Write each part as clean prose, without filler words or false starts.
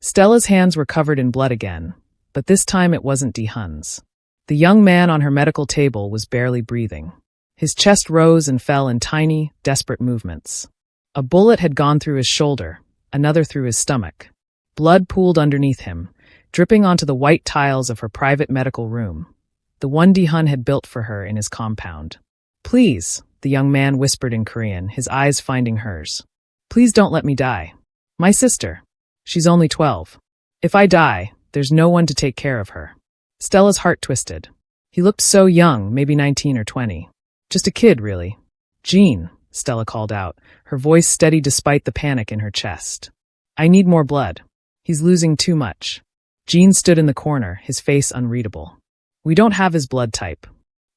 Stella's hands were covered in blood again, but this time it wasn't Dehun's. The young man on her medical table was barely breathing. His chest rose and fell in tiny, desperate movements. A bullet had gone through his shoulder, another through his stomach. Blood pooled underneath him, dripping onto the white tiles of her private medical room, the one Dehun had built for her in his compound. "Please," the young man whispered in Korean, his eyes finding hers. "Please don't let me die. My sister. She's only 12. If I die, there's no one to take care of her." Stella's heart twisted. He looked so young, maybe 19 or 20. Just a kid, really. "Jean," Stella called out, her voice steady despite the panic in her chest. "I need more blood. He's losing too much." Jean stood in the corner, his face unreadable. "We don't have his blood type."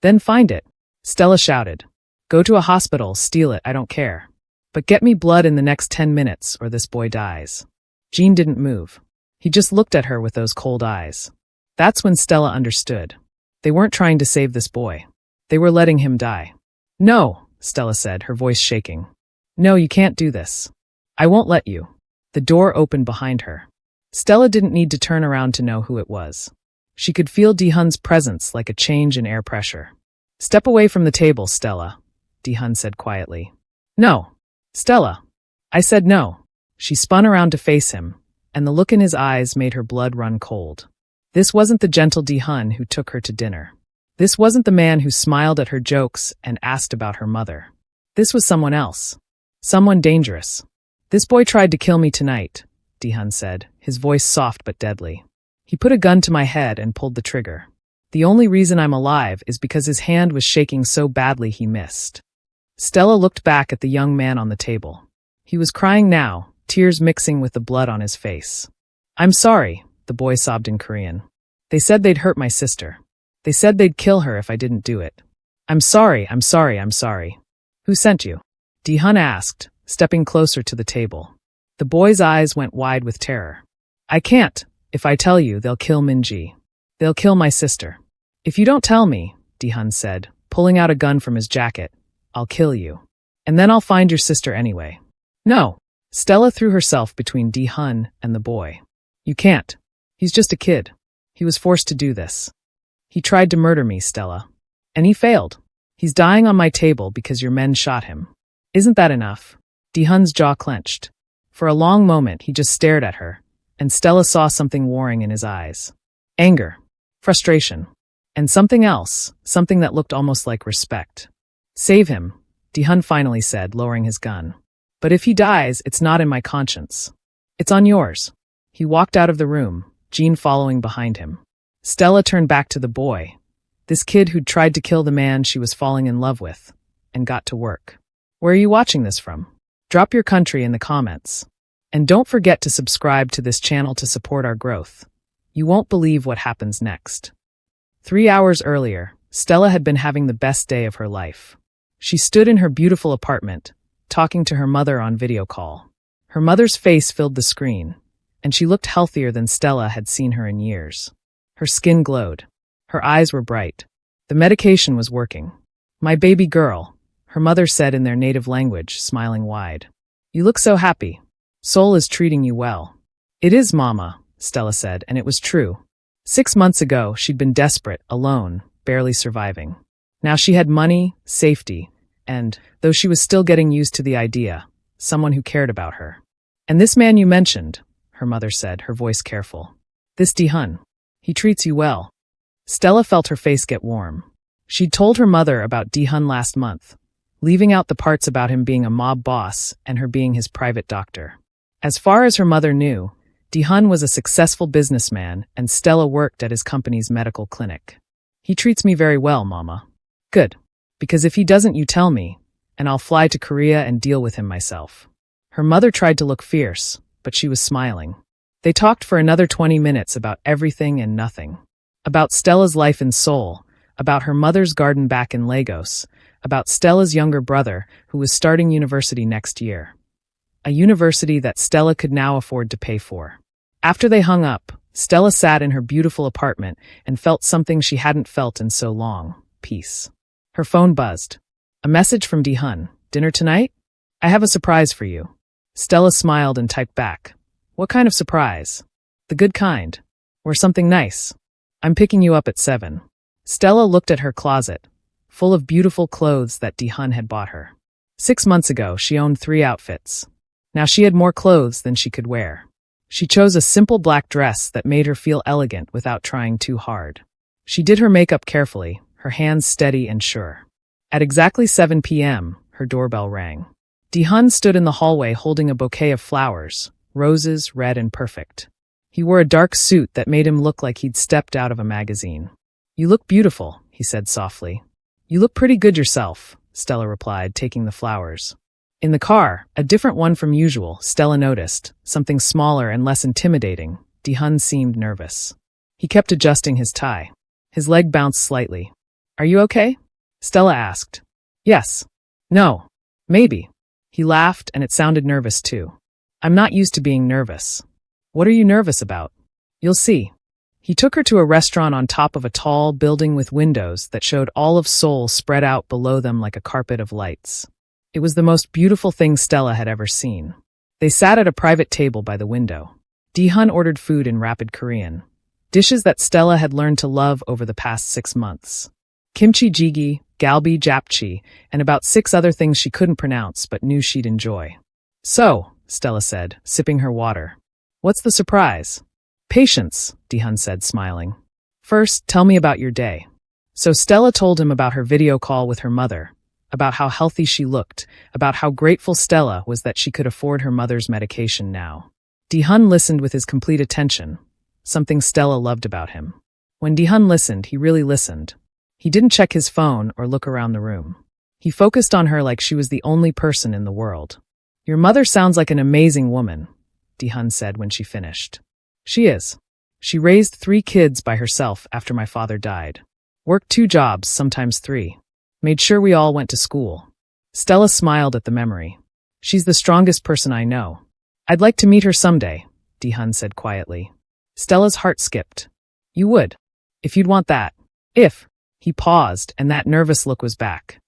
"Then find it," Stella shouted. "Go to a hospital, steal it, I don't care. But get me blood in the next 10 minutes or this boy dies." Jean didn't move. He just looked at her with those cold eyes. That's when Stella understood. They weren't trying to save this boy. They were letting him die. "No," Stella said, her voice shaking. "No, you can't do this. I won't let you." The door opened behind her. Stella didn't need to turn around to know who it was. She could feel Dehun's presence like a change in air pressure. "Step away from the table, Stella," Dehun said quietly. "No. Stella. I said no." She spun around to face him, and the look in his eyes made her blood run cold. This wasn't the gentle Dehun who took her to dinner. This wasn't the man who smiled at her jokes and asked about her mother. This was someone else. Someone dangerous. "This boy tried to kill me tonight," Dehun said, his voice soft but deadly. "He put a gun to my head and pulled the trigger. The only reason I'm alive is because his hand was shaking so badly he missed." Stella looked back at the young man on the table. He was crying now, tears mixing with the blood on his face. "I'm sorry," the boy sobbed in Korean. "They said they'd hurt my sister. They said they'd kill her if I didn't do it. I'm sorry, I'm sorry, I'm sorry." "Who sent you?" Dehun asked, stepping closer to the table. The boy's eyes went wide with terror. "I can't. If I tell you, they'll kill Minji. They'll kill my sister." "If you don't tell me," Dehun said, pulling out a gun from his jacket, "I'll kill you. And then I'll find your sister anyway." "No." Stella threw herself between Dehun and the boy. "You can't. He's just a kid. He was forced to do this. He tried to murder me, Stella. And he failed. He's dying on my table because your men shot him. Isn't that enough?" Dehun's jaw clenched. For a long moment, he just stared at her, and Stella saw something warring in his eyes. Anger, frustration, and something else, something that looked almost like respect. "Save him," Dehun finally said, lowering his gun. "But if he dies, it's not in my conscience. It's on yours." He walked out of the room, Jean following behind him. Stella turned back to the boy, this kid who'd tried to kill the man she was falling in love with, and got to work. "Where are you watching this from? Drop your country in the comments. And don't forget to subscribe to this channel to support our growth. You won't believe what happens next." 3 hours earlier, Stella had been having the best day of her life. She stood in her beautiful apartment, talking to her mother on video call. Her mother's face filled the screen, and she looked healthier than Stella had seen her in years. Her skin glowed. Her eyes were bright. The medication was working. "My baby girl," her mother said in their native language, smiling wide. "You look so happy. Seoul is treating you well." "It is, Mama," Stella said, and it was true. 6 months ago, she'd been desperate, alone, barely surviving. Now she had money, safety, and, though she was still getting used to the idea, someone who cared about her. "And this man you mentioned," her mother said, her voice careful. "This Dehun. He treats you well." Stella felt her face get warm. She'd told her mother about Dehun last month, leaving out the parts about him being a mob boss and her being his private doctor. As far as her mother knew, Dehun was a successful businessman and Stella worked at his company's medical clinic. "He treats me very well, Mama." "Good. Because if he doesn't, you tell me, and I'll fly to Korea and deal with him myself." Her mother tried to look fierce, but she was smiling. They talked for another 20 minutes about everything and nothing. About Stella's life in Seoul, about her mother's garden back in Lagos, about Stella's younger brother, who was starting university next year. A university that Stella could now afford to pay for. After they hung up, Stella sat in her beautiful apartment and felt something she hadn't felt in so long: peace. Her phone buzzed. A message from Dehun. "Dinner tonight? I have a surprise for you." Stella smiled and typed back. "What kind of surprise?" The good kind. Or something nice. I'm picking you up at 7. Stella looked at her closet, full of beautiful clothes that Dehun had bought her. 6 months ago, she owned 3 outfits. Now she had more clothes than she could wear. She chose a simple black dress that made her feel elegant without trying too hard. She did her makeup carefully, her hands steady and sure. At exactly 7 p.m., her doorbell rang. Dehun stood in the hallway holding a bouquet of flowers, roses, red and perfect. He wore a dark suit that made him look like he'd stepped out of a magazine. You look beautiful, he said softly. You look pretty good yourself, Stella replied, taking the flowers. In the car, a different one from usual, Stella noticed, something smaller and less intimidating. Dehun seemed nervous. He kept adjusting his tie. His leg bounced slightly. Are you okay? Stella asked. Yes. No. Maybe. He laughed, and it sounded nervous too. I'm not used to being nervous. What are you nervous about? You'll see. He took her to a restaurant on top of a tall building with windows that showed all of Seoul spread out below them like a carpet of lights. It was the most beautiful thing Stella had ever seen. They sat at a private table by the window. Dehun ordered food in rapid Korean. Dishes that Stella had learned to love over the past 6 months. Kimchi jjigae, galbi japchae, and about 6 other things she couldn't pronounce but knew she'd enjoy. So, Stella said, sipping her water. What's the surprise? Patience, Dehun said, smiling. First, tell me about your day. So Stella told him about her video call with her mother, about how healthy she looked, about how grateful Stella was that she could afford her mother's medication now. Dehun listened with his complete attention, something Stella loved about him. When Dehun listened, he really listened. He didn't check his phone or look around the room. He focused on her like she was the only person in the world. Your mother sounds like an amazing woman, Dehun said when she finished. She is. She raised 3 kids by herself after my father died. Worked 2 jobs, sometimes 3. Made sure we all went to school. Stella smiled at the memory. She's the strongest person I know. I'd like to meet her someday, Dehun said quietly. Stella's heart skipped. You would. If you'd want that. If. He paused, and that nervous look was back.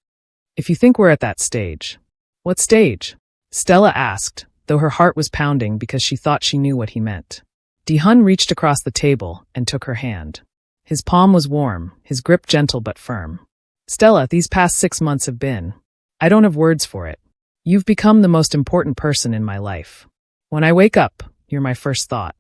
If you think we're at that stage. What stage? Stella asked, though her heart was pounding because she thought she knew what he meant. Dehun reached across the table and took her hand. His palm was warm, his grip gentle but firm. Stella, these past 6 months have been. I don't have words for it. You've become the most important person in my life. When I wake up, you're my first thought.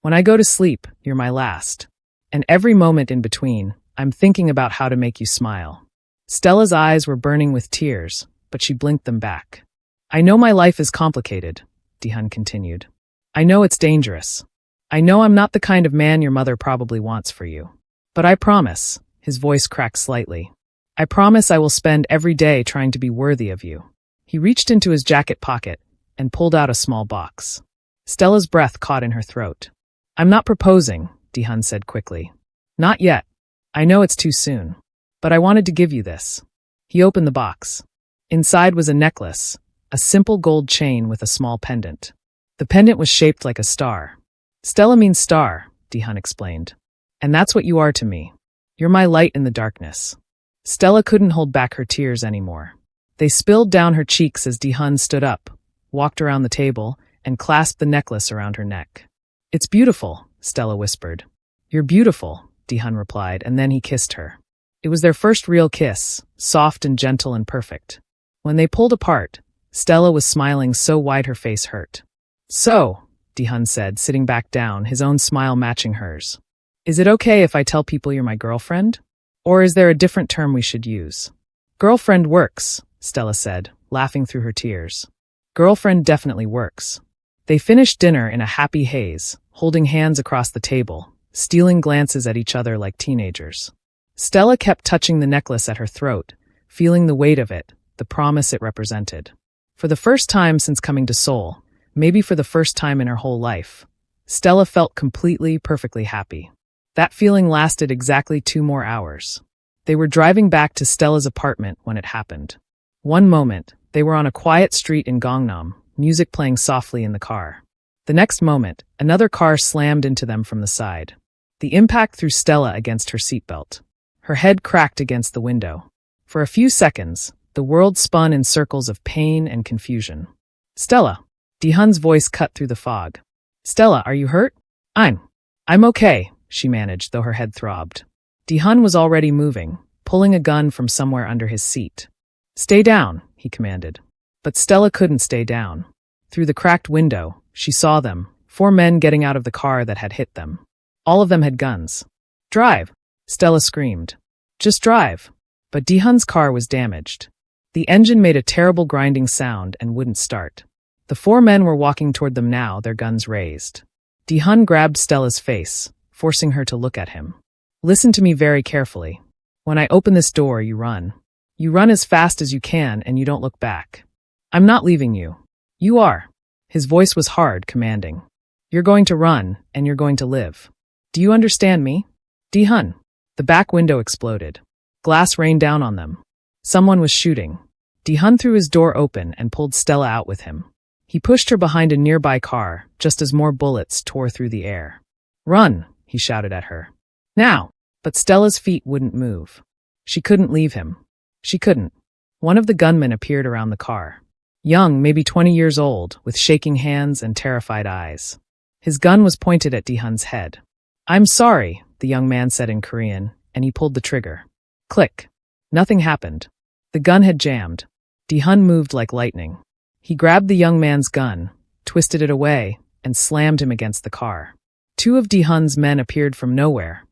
When I go to sleep, you're my last. And every moment in between, I'm thinking about how to make you smile. Stella's eyes were burning with tears, but she blinked them back. I know my life is complicated, Dehun continued. I know it's dangerous. I know I'm not the kind of man your mother probably wants for you. But I promise, his voice cracked slightly. I promise I will spend every day trying to be worthy of you. He reached into his jacket pocket and pulled out a small box. Stella's breath caught in her throat. I'm not proposing, Dehun said quickly. Not yet. I know it's too soon. But I wanted to give you this. He opened the box. Inside was a necklace, a simple gold chain with a small pendant. The pendant was shaped like a star. Stella means star, Dehun explained. And that's what you are to me. You're my light in the darkness. Stella couldn't hold back her tears anymore. They spilled down her cheeks as Dehun stood up, walked around the table, and clasped the necklace around her neck. It's beautiful, Stella whispered. You're beautiful, Dehun replied, and then he kissed her. It was their first real kiss, soft and gentle and perfect. When they pulled apart, Stella was smiling so wide her face hurt. So, Dehun said, sitting back down, his own smile matching hers. Is it okay if I tell people you're my girlfriend? Or is there a different term we should use? Girlfriend works, Stella said, laughing through her tears. Girlfriend definitely works. They finished dinner in a happy haze, holding hands across the table, stealing glances at each other like teenagers. Stella kept touching the necklace at her throat, feeling the weight of it, the promise it represented. For the first time since coming to Seoul, maybe for the first time in her whole life, Stella felt completely, perfectly happy. That feeling lasted exactly 2 more hours. They were driving back to Stella's apartment when it happened. One moment, they were on a quiet street in Gangnam, music playing softly in the car. The next moment, another car slammed into them from the side. The impact threw Stella against her seatbelt. Her head cracked against the window. For a few seconds, the world spun in circles of pain and confusion. Stella! Dehun's voice cut through the fog. Stella, are you hurt? I'm okay, she managed, though her head throbbed. Dehun was already moving, pulling a gun from somewhere under his seat. Stay down, he commanded. But Stella couldn't stay down. Through the cracked window, she saw them, 4 men getting out of the car that had hit them. All of them had guns. Drive, Stella screamed. Just drive. But Dehun's car was damaged. The engine made a terrible grinding sound and wouldn't start. The 4 men were walking toward them now, their guns raised. Dehun grabbed Stella's face, forcing her to look at him. Listen to me very carefully. When I open this door, you run. You run as fast as you can and you don't look back. I'm not leaving you. You are. His voice was hard, commanding. You're going to run, and you're going to live. Do you understand me? Dehun. The back window exploded. Glass rained down on them. Someone was shooting. Dehun threw his door open and pulled Stella out with him. He pushed her behind a nearby car, just as more bullets tore through the air. Run, he shouted at her. Now! But Stella's feet wouldn't move. She couldn't leave him. She couldn't. One of the gunmen appeared around the car. Young, maybe 20 years old, with shaking hands and terrified eyes. His gun was pointed at Dehun's head. I'm sorry, the young man said in Korean, and he pulled the trigger. Click. Nothing happened. The gun had jammed. Dehun moved like lightning. He grabbed the young man's gun, twisted it away, and slammed him against the car. 2 of Dehun's men appeared from nowhere.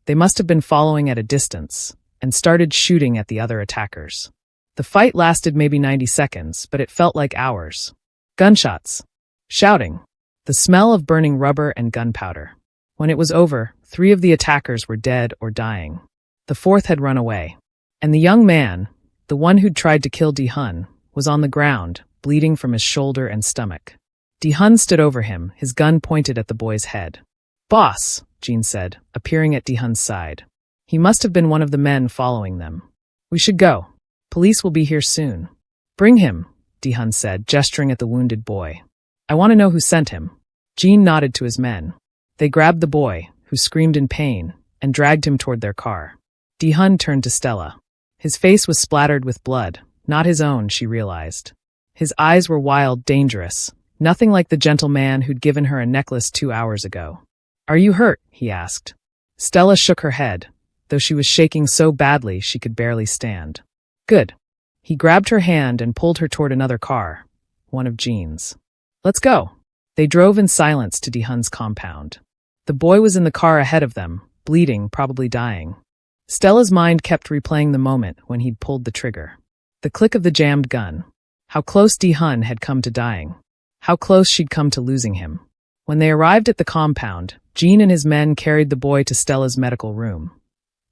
They must have been following at a distance, and started shooting at the other attackers. The fight lasted maybe 90 seconds, but it felt like hours. Gunshots. Shouting. The smell of burning rubber and gunpowder. When it was over, 3 of the attackers were dead or dying. The 4th had run away. And the young man, the one who'd tried to kill Dehun, was on the ground, bleeding from his shoulder and stomach. Dehun stood over him, his gun pointed at the boy's head. Boss, Jean said, appearing at Dehun's side. He must have been one of the men following them. We should go. Police will be here soon. Bring him, Dehun said, gesturing at the wounded boy. I want to know who sent him. Jean nodded to his men. They grabbed the boy, who screamed in pain, and dragged him toward their car. Dehun turned to Stella. His face was splattered with blood, not his own, she realized. His eyes were wild, dangerous, nothing like the gentle man who'd given her a necklace 2 hours ago. Are you hurt? He asked. Stella shook her head, though she was shaking so badly she could barely stand. Good. He grabbed her hand and pulled her toward another car, one of Jean's. Let's go. They drove in silence to Dehun's compound. The boy was in the car ahead of them, bleeding, probably dying. Stella's mind kept replaying the moment when he'd pulled the trigger. The click of the jammed gun. How close Dehun had come to dying. How close she'd come to losing him. When they arrived at the compound, Jean and his men carried the boy to Stella's medical room.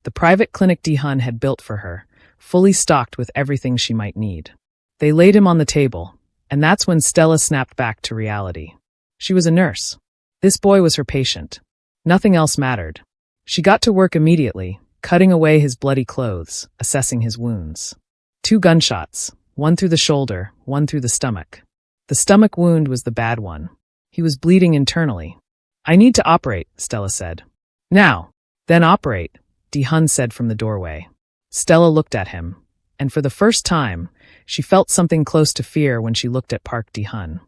The private clinic Dehun had built for her, fully stocked with everything she might need. They laid him on the table, and that's when Stella snapped back to reality. She was a nurse. This boy was her patient. Nothing else mattered. She got to work immediately, cutting away his bloody clothes, assessing his wounds. 2 gunshots, one through the shoulder, one through the stomach. The stomach wound was the bad one. He was bleeding internally. I need to operate, Stella said. Now. Then operate, Dehun said from the doorway. Stella looked at him, and for the first time, she felt something close to fear when she looked at Park Dehun.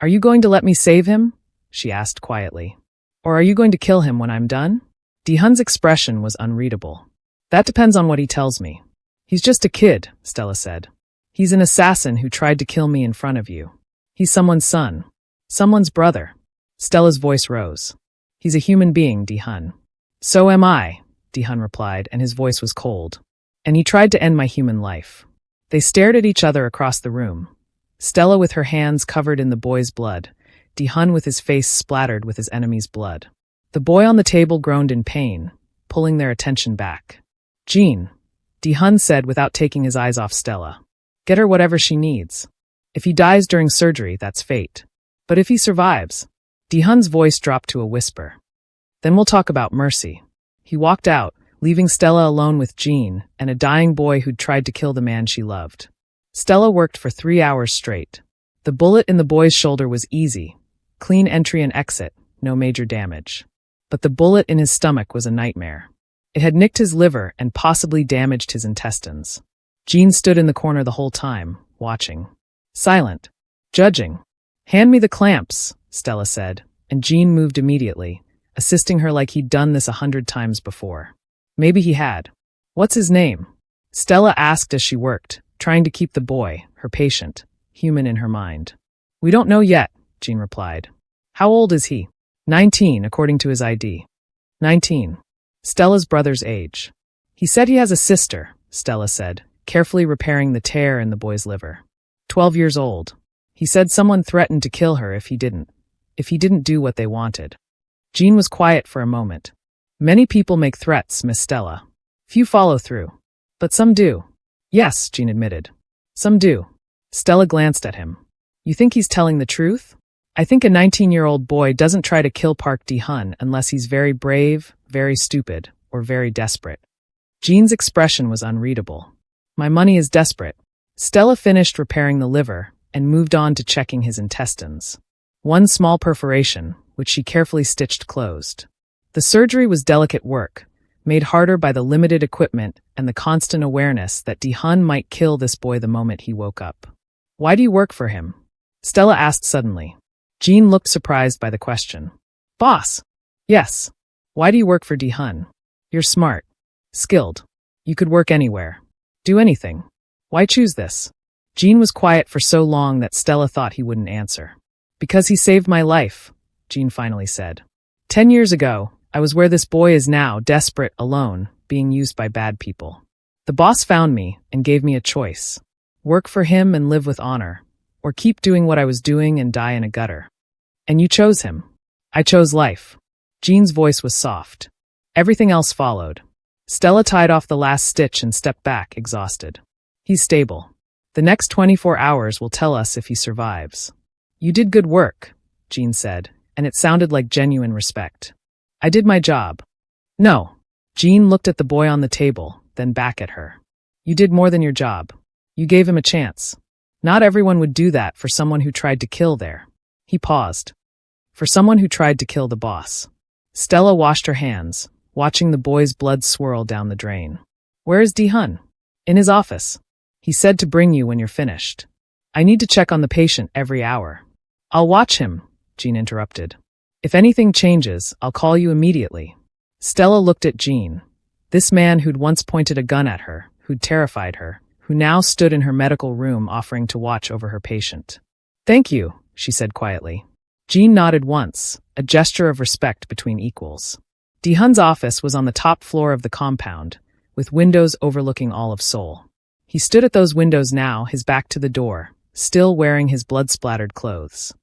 Are you going to let me save him? She asked quietly. Or are you going to kill him when I'm done? Dehun's expression was unreadable. That depends on what he tells me. He's just a kid, Stella said. He's an assassin who tried to kill me in front of you. He's someone's son. Someone's brother. Stella's voice rose. He's a human being, Dehun. So am I, Dehun replied, and his voice was cold. And he tried to end my human life. They stared at each other across the room. Stella with her hands covered in the boy's blood, Dehun with his face splattered with his enemy's blood. The boy on the table groaned in pain, pulling their attention back. Jean, Dehun said without taking his eyes off Stella. Get her whatever she needs. If he dies during surgery, that's fate. But if he survives, Dehun's voice dropped to a whisper. Then we'll talk about mercy. He walked out, leaving Stella alone with Jean and a dying boy who'd tried to kill the man she loved. Stella worked for 3 hours straight. The bullet in the boy's shoulder was easy. Clean entry and exit, no major damage. But the bullet in his stomach was a nightmare. It had nicked his liver and possibly damaged his intestines. Jean stood in the corner the whole time, watching. Silent. Judging. Hand me the clamps, Stella said, and Jean moved immediately, assisting her like he'd done this 100 times before. Maybe he had. What's his name? Stella asked as she worked, trying to keep the boy, her patient, human in her mind. We don't know yet, Jean replied. How old is he? 19, according to his ID. 19. Stella's brother's age. He said he has a sister, Stella said, carefully repairing the tear in the boy's liver. 12 years old. He said someone threatened to kill her if he didn't do what they wanted. Jean was quiet for a moment. Many people make threats, Miss Stella. Few follow through. But some do. Yes, Jean admitted. Some do. Stella glanced at him. You think he's telling the truth? I think a 19-year-old boy doesn't try to kill Park Dehun unless he's very brave, very stupid, or very desperate. Jean's expression was unreadable. My money is desperate. Stella finished repairing the liver and moved on to checking his intestines. One small perforation, which she carefully stitched closed. The surgery was delicate work, made harder by the limited equipment and the constant awareness that Dehun might kill this boy the moment he woke up. Why do you work for him? Stella asked suddenly. Jean looked surprised by the question. Boss. Yes. Why do you work for Dehun? You're smart. Skilled. You could work anywhere. Do anything. Why choose this? Jean was quiet for so long that Stella thought he wouldn't answer. Because he saved my life, Jean finally said. 10 years ago, I was where this boy is now, desperate, alone, being used by bad people. The boss found me and gave me a choice. Work for him and live with honor, or keep doing what I was doing and die in a gutter. And you chose him. I chose life. Jean's voice was soft. Everything else followed. Stella tied off the last stitch and stepped back, exhausted. He's stable. The next 24 hours will tell us if he survives. You did good work, Jean said, and it sounded like genuine respect. I did my job. No. Jean looked at the boy on the table, then back at her. You did more than your job. You gave him a chance. Not everyone would do that for someone who tried to kill their. He paused. For someone who tried to kill the boss. Stella washed her hands, watching the boy's blood swirl down the drain. Where is Dehun? In his office. He said to bring you when you're finished. I need to check on the patient every hour. I'll watch him, Jean interrupted. If anything changes, I'll call you immediately. Stella looked at Jean. This man who'd once pointed a gun at her, who'd terrified her, who now stood in her medical room offering to watch over her patient. Thank you, she said quietly. Jean nodded once, a gesture of respect between equals. Dehun's office was on the top floor of the compound, with windows overlooking all of Seoul. He stood at those windows now, his back to the door, still wearing his blood-splattered clothes.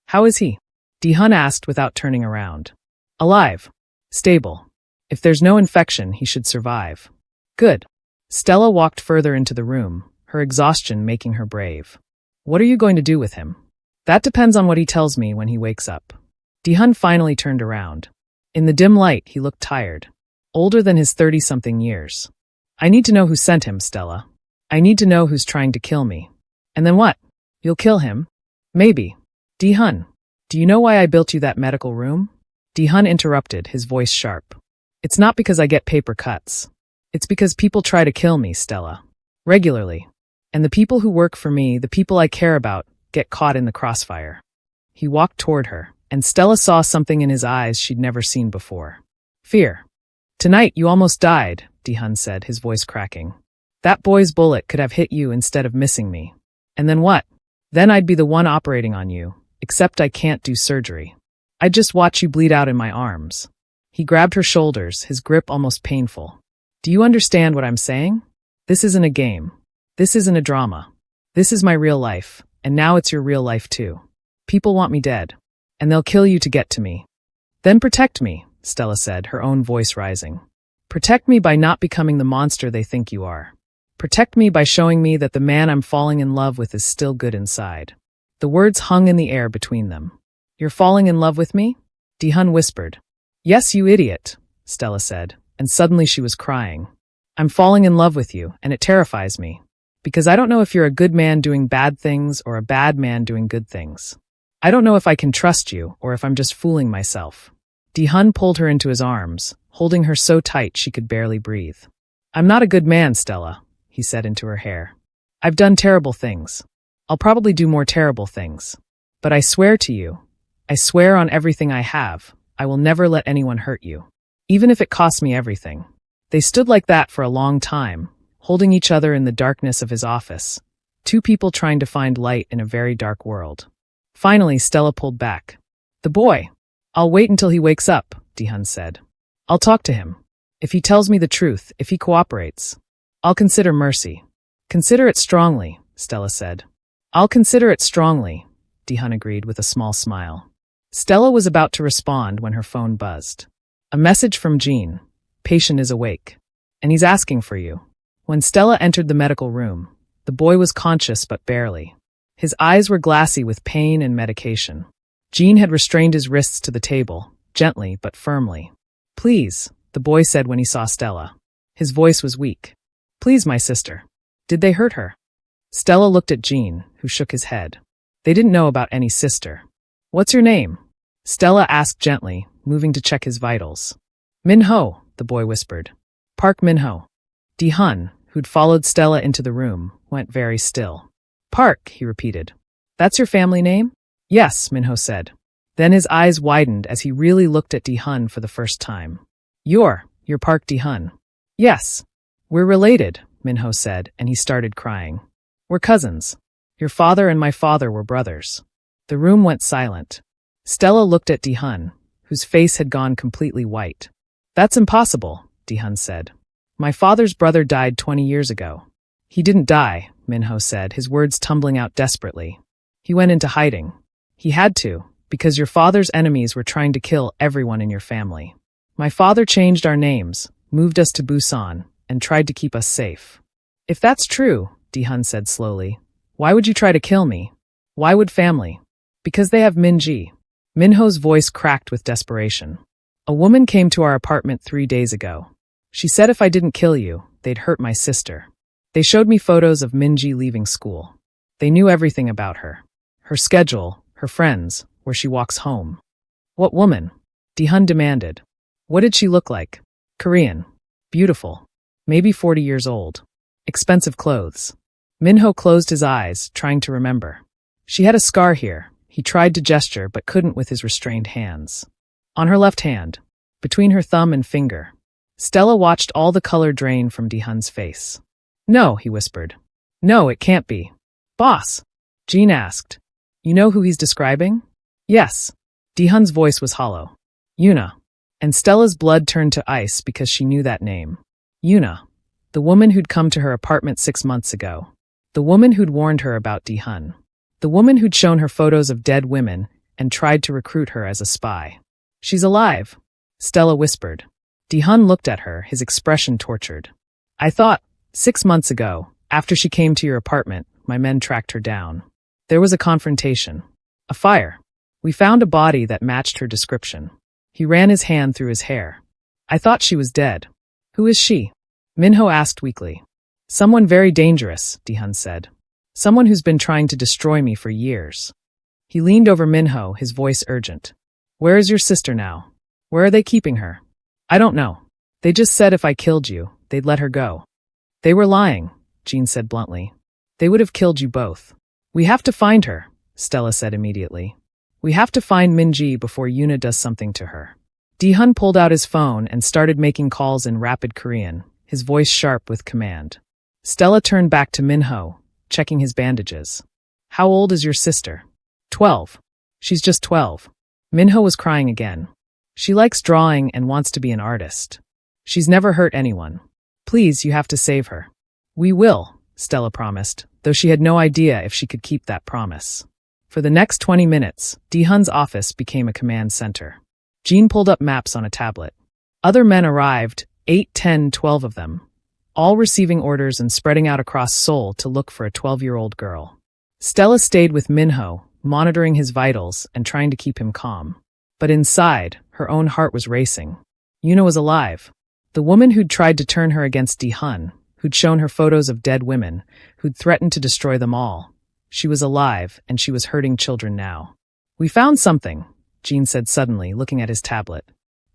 How is he? Dehun asked without turning around. Alive. Stable. If there's no infection, he should survive. Good. Stella walked further into the room, her exhaustion making her brave. What are you going to do with him? That depends on what he tells me when he wakes up. Dehun finally turned around. In the dim light, he looked tired. Older than his 30-something years. I need to know who sent him, Stella. I need to know who's trying to kill me. And then what? You'll kill him? Maybe. Dehun, do you know why I built you that medical room? Dehun interrupted, his voice sharp. It's not because I get paper cuts. It's because people try to kill me, Stella. Regularly. And the people who work for me, the people I care about, get caught in the crossfire. He walked toward her, and Stella saw something in his eyes she'd never seen before. Fear. Tonight you almost died, Dehun said, his voice cracking. That boy's bullet could have hit you instead of missing me. And then what? Then I'd be the one operating on you, except I can't do surgery. I'd just watch you bleed out in my arms. He grabbed her shoulders, his grip almost painful. Do you understand what I'm saying? This isn't a game. This isn't a drama. This is my real life, and now it's your real life too. People want me dead, and they'll kill you to get to me. Then protect me, Stella said, her own voice rising. Protect me by not becoming the monster they think you are. Protect me by showing me that the man I'm falling in love with is still good inside. The words hung in the air between them. You're falling in love with me? Dehun whispered. Yes, you idiot, Stella said, and suddenly she was crying. I'm falling in love with you, and it terrifies me. Because I don't know if you're a good man doing bad things or a bad man doing good things. I don't know if I can trust you or if I'm just fooling myself. Dehun pulled her into his arms, holding her so tight she could barely breathe. I'm not a good man, Stella, he said into her hair. I've done terrible things. I'll probably do more terrible things. But I swear to you, I swear on everything I have, I will never let anyone hurt you. Even if it costs me everything. They stood like that for a long time, holding each other in the darkness of his office. Two people trying to find light in a very dark world. Finally, Stella pulled back. The boy. I'll wait until he wakes up, Dehun said. I'll talk to him. If he tells me the truth, if he cooperates, I'll consider mercy. Consider it strongly, Stella said. I'll consider it strongly, Dehun agreed with a small smile. Stella was about to respond when her phone buzzed. A message from Jean. Patient is awake. And he's asking for you. When Stella entered the medical room, the boy was conscious but barely. His eyes were glassy with pain and medication. Jean had restrained his wrists to the table, gently but firmly. Please, the boy said when he saw Stella. His voice was weak. Please, my sister. Did they hurt her? Stella looked at Jean, who shook his head. They didn't know about any sister. What's your name? Stella asked gently, moving to check his vitals. Minho, the boy whispered. Park Minho. Dehun, who'd followed Stella into the room, went very still. Park, he repeated. That's your family name? Yes, Minho said. Then his eyes widened as he really looked at Dehun for the first time. You're Park Dehun. Yes. We're related, Minho said, and he started crying. We're cousins. Your father and my father were brothers. The room went silent. Stella looked at Dehun, whose face had gone completely white. That's impossible, Dehun said. My father's brother died 20 years ago. He didn't die, Minho said, his words tumbling out desperately. He went into hiding. He had to, because your father's enemies were trying to kill everyone in your family. My father changed our names, moved us to Busan, and tried to keep us safe. If that's true, Dehun said slowly, why would you try to kill me? Why would family? Because they have Minji. Minho's voice cracked with desperation. A woman came to our apartment 3 days ago. She said if I didn't kill you, they'd hurt my sister. They showed me photos of Minji leaving school. They knew everything about her. Her schedule, her friends, where she walks home. What woman? Dehun demanded. What did she look like? Korean. Beautiful. Maybe 40 years old. Expensive clothes. Minho closed his eyes, trying to remember. She had a scar here. He tried to gesture but couldn't with his restrained hands. On her left hand, between her thumb and finger. Stella watched all the color drain from Dehun's face. No, he whispered. No, it can't be. Boss? Jean asked. You know who he's describing? Yes. Dehun's voice was hollow. Yuna. And Stella's blood turned to ice because she knew that name. Yuna. The woman who'd come to her apartment 6 months ago. The woman who'd warned her about Dehun. The woman who'd shown her photos of dead women and tried to recruit her as a spy. She's alive, Stella whispered. Dehun looked at her, his expression tortured. I thought, 6 months ago, after she came to your apartment, my men tracked her down. There was a confrontation. A fire. We found a body that matched her description. He ran his hand through his hair. I thought she was dead. Who is she? Minho asked weakly. Someone very dangerous, Dehun said. Someone who's been trying to destroy me for years. He leaned over Minho, his voice urgent. Where is your sister now? Where are they keeping her? I don't know. They just said if I killed you, they'd let her go. They were lying, Jean said bluntly. They would have killed you both. We have to find her, Stella said immediately. We have to find Minji before Yuna does something to her. Dehun pulled out his phone and started making calls in rapid Korean, his voice sharp with command. Stella turned back to Minho, checking his bandages. How old is your sister? 12. She's just 12. Minho was crying again. She likes drawing and wants to be an artist. She's never hurt anyone. Please, you have to save her. We will, Stella promised, though she had no idea if she could keep that promise. For the next 20 minutes, Dehun's office became a command center. Jean pulled up maps on a tablet. Other men arrived, 8, 10, 12 of them, all receiving orders and spreading out across Seoul to look for a 12-year-old girl. Stella stayed with Minho, monitoring his vitals and trying to keep him calm. But inside, her own heart was racing. Yuna was alive. The woman who'd tried to turn her against Dehun, who'd shown her photos of dead women, who'd threatened to destroy them all. She was alive, and she was hurting children now. We found something, Jean said suddenly, looking at his tablet.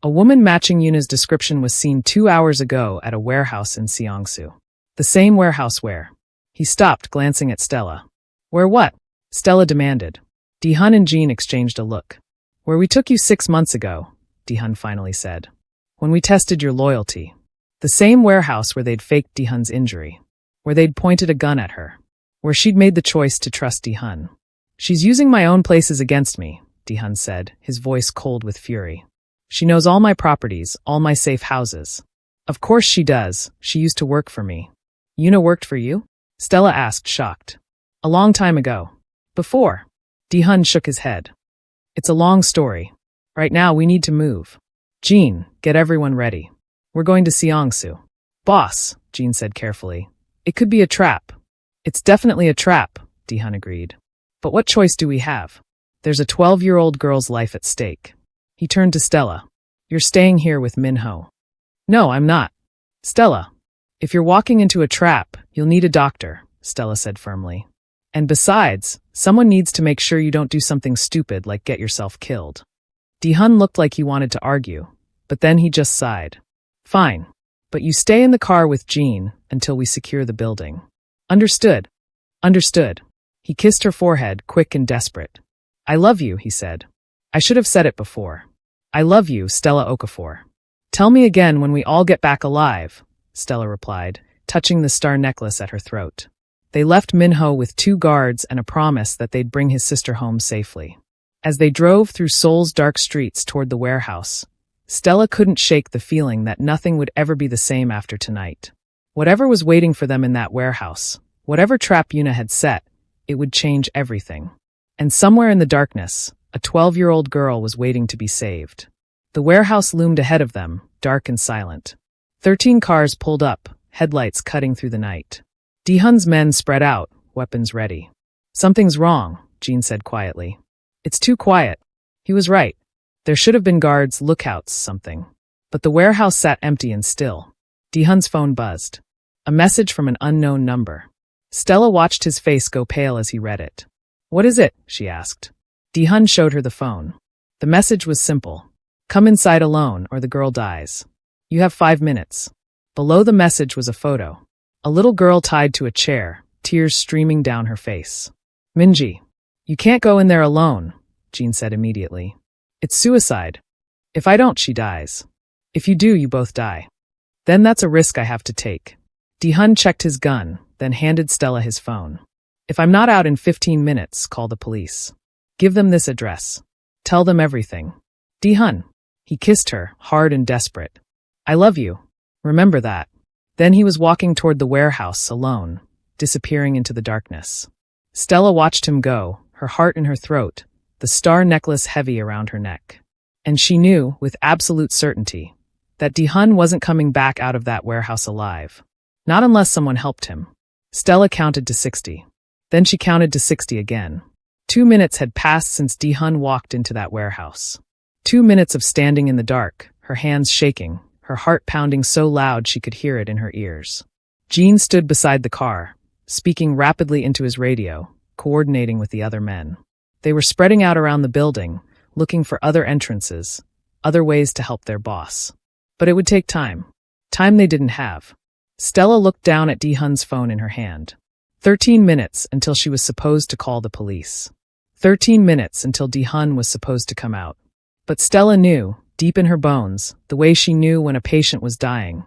A woman matching Yuna's description was seen 2 hours ago at a warehouse in Seongsu. The same warehouse where. He stopped, glancing at Stella. Where what? Stella demanded. Dehun and Jean exchanged a look. Where we took you 6 months ago, Dehun finally said. When we tested your loyalty. The same warehouse where they'd faked Dehun's injury. Where they'd pointed a gun at her. Where she'd made the choice to trust Dehun. She's using my own places against me, Dehun said, his voice cold with fury. She knows all my properties, all my safe houses. Of course she does, she used to work for me. Yuna worked for you? Stella asked, shocked. A long time ago. Before. Dehun shook his head. It's a long story. Right now we need to move. Jean, get everyone ready. We're going to Seongsu. Boss, Jean said carefully. It could be a trap. It's definitely a trap, Dehun agreed. But what choice do we have? There's a 12-year-old girl's life at stake. He turned to Stella. You're staying here with Minho. No, I'm not. Stella. If you're walking into a trap, you'll need a doctor, Stella said firmly. And besides, someone needs to make sure you don't do something stupid like get yourself killed. Dehun looked like he wanted to argue, but then he just sighed. Fine. But you stay in the car with Jean until we secure the building. Understood. Understood. He kissed her forehead, quick and desperate. I love you, he said. I should have said it before. I love you, Stella Okafor. Tell me again when we all get back alive, Stella replied, touching the star necklace at her throat. They left Minho with 2 guards and a promise that they'd bring his sister home safely. As they drove through Seoul's dark streets toward the warehouse, Stella couldn't shake the feeling that nothing would ever be the same after tonight. Whatever was waiting for them in that warehouse, whatever trap Yuna had set, it would change everything. And somewhere in the darkness, a 12-year-old girl was waiting to be saved. The warehouse loomed ahead of them, dark and silent. 13 cars pulled up, headlights cutting through the night. Dehun's men spread out, weapons ready. Something's wrong, Jean said quietly. It's too quiet. He was right. There should have been guards, lookouts, something. But the warehouse sat empty and still. Dehun's phone buzzed. A message from an unknown number. Stella watched his face go pale as he read it. What is it? She asked. Dehun showed her the phone. The message was simple. Come inside alone or the girl dies. You have 5 minutes. Below the message was a photo. A little girl tied to a chair, tears streaming down her face. Minji. You can't go in there alone, Jean said immediately. It's suicide. If I don't, she dies. If you do, you both die. Then that's a risk I have to take. Dehun checked his gun, then handed Stella his phone. If I'm not out in 15 minutes, call the police. Give them this address. Tell them everything. Dehun. He kissed her, hard and desperate. I love you. Remember that. Then he was walking toward the warehouse, alone, disappearing into the darkness. Stella watched him go, her heart in her throat, the star necklace heavy around her neck. And she knew, with absolute certainty, that Dehun wasn't coming back out of that warehouse alive. Not unless someone helped him. Stella counted to 60. Then she counted to 60 again. 2 minutes had passed since Dehun walked into that warehouse. 2 minutes of standing in the dark, her hands shaking, her heart pounding so loud she could hear it in her ears. Jean stood beside the car, speaking rapidly into his radio, coordinating with the other men. They were spreading out around the building, looking for other entrances, other ways to help their boss. But it would take time. Time they didn't have. Stella looked down at Dehun's phone in her hand. 13 minutes until she was supposed to call the police. 13 minutes until Dehun was supposed to come out. But Stella knew, deep in her bones, the way she knew when a patient was dying,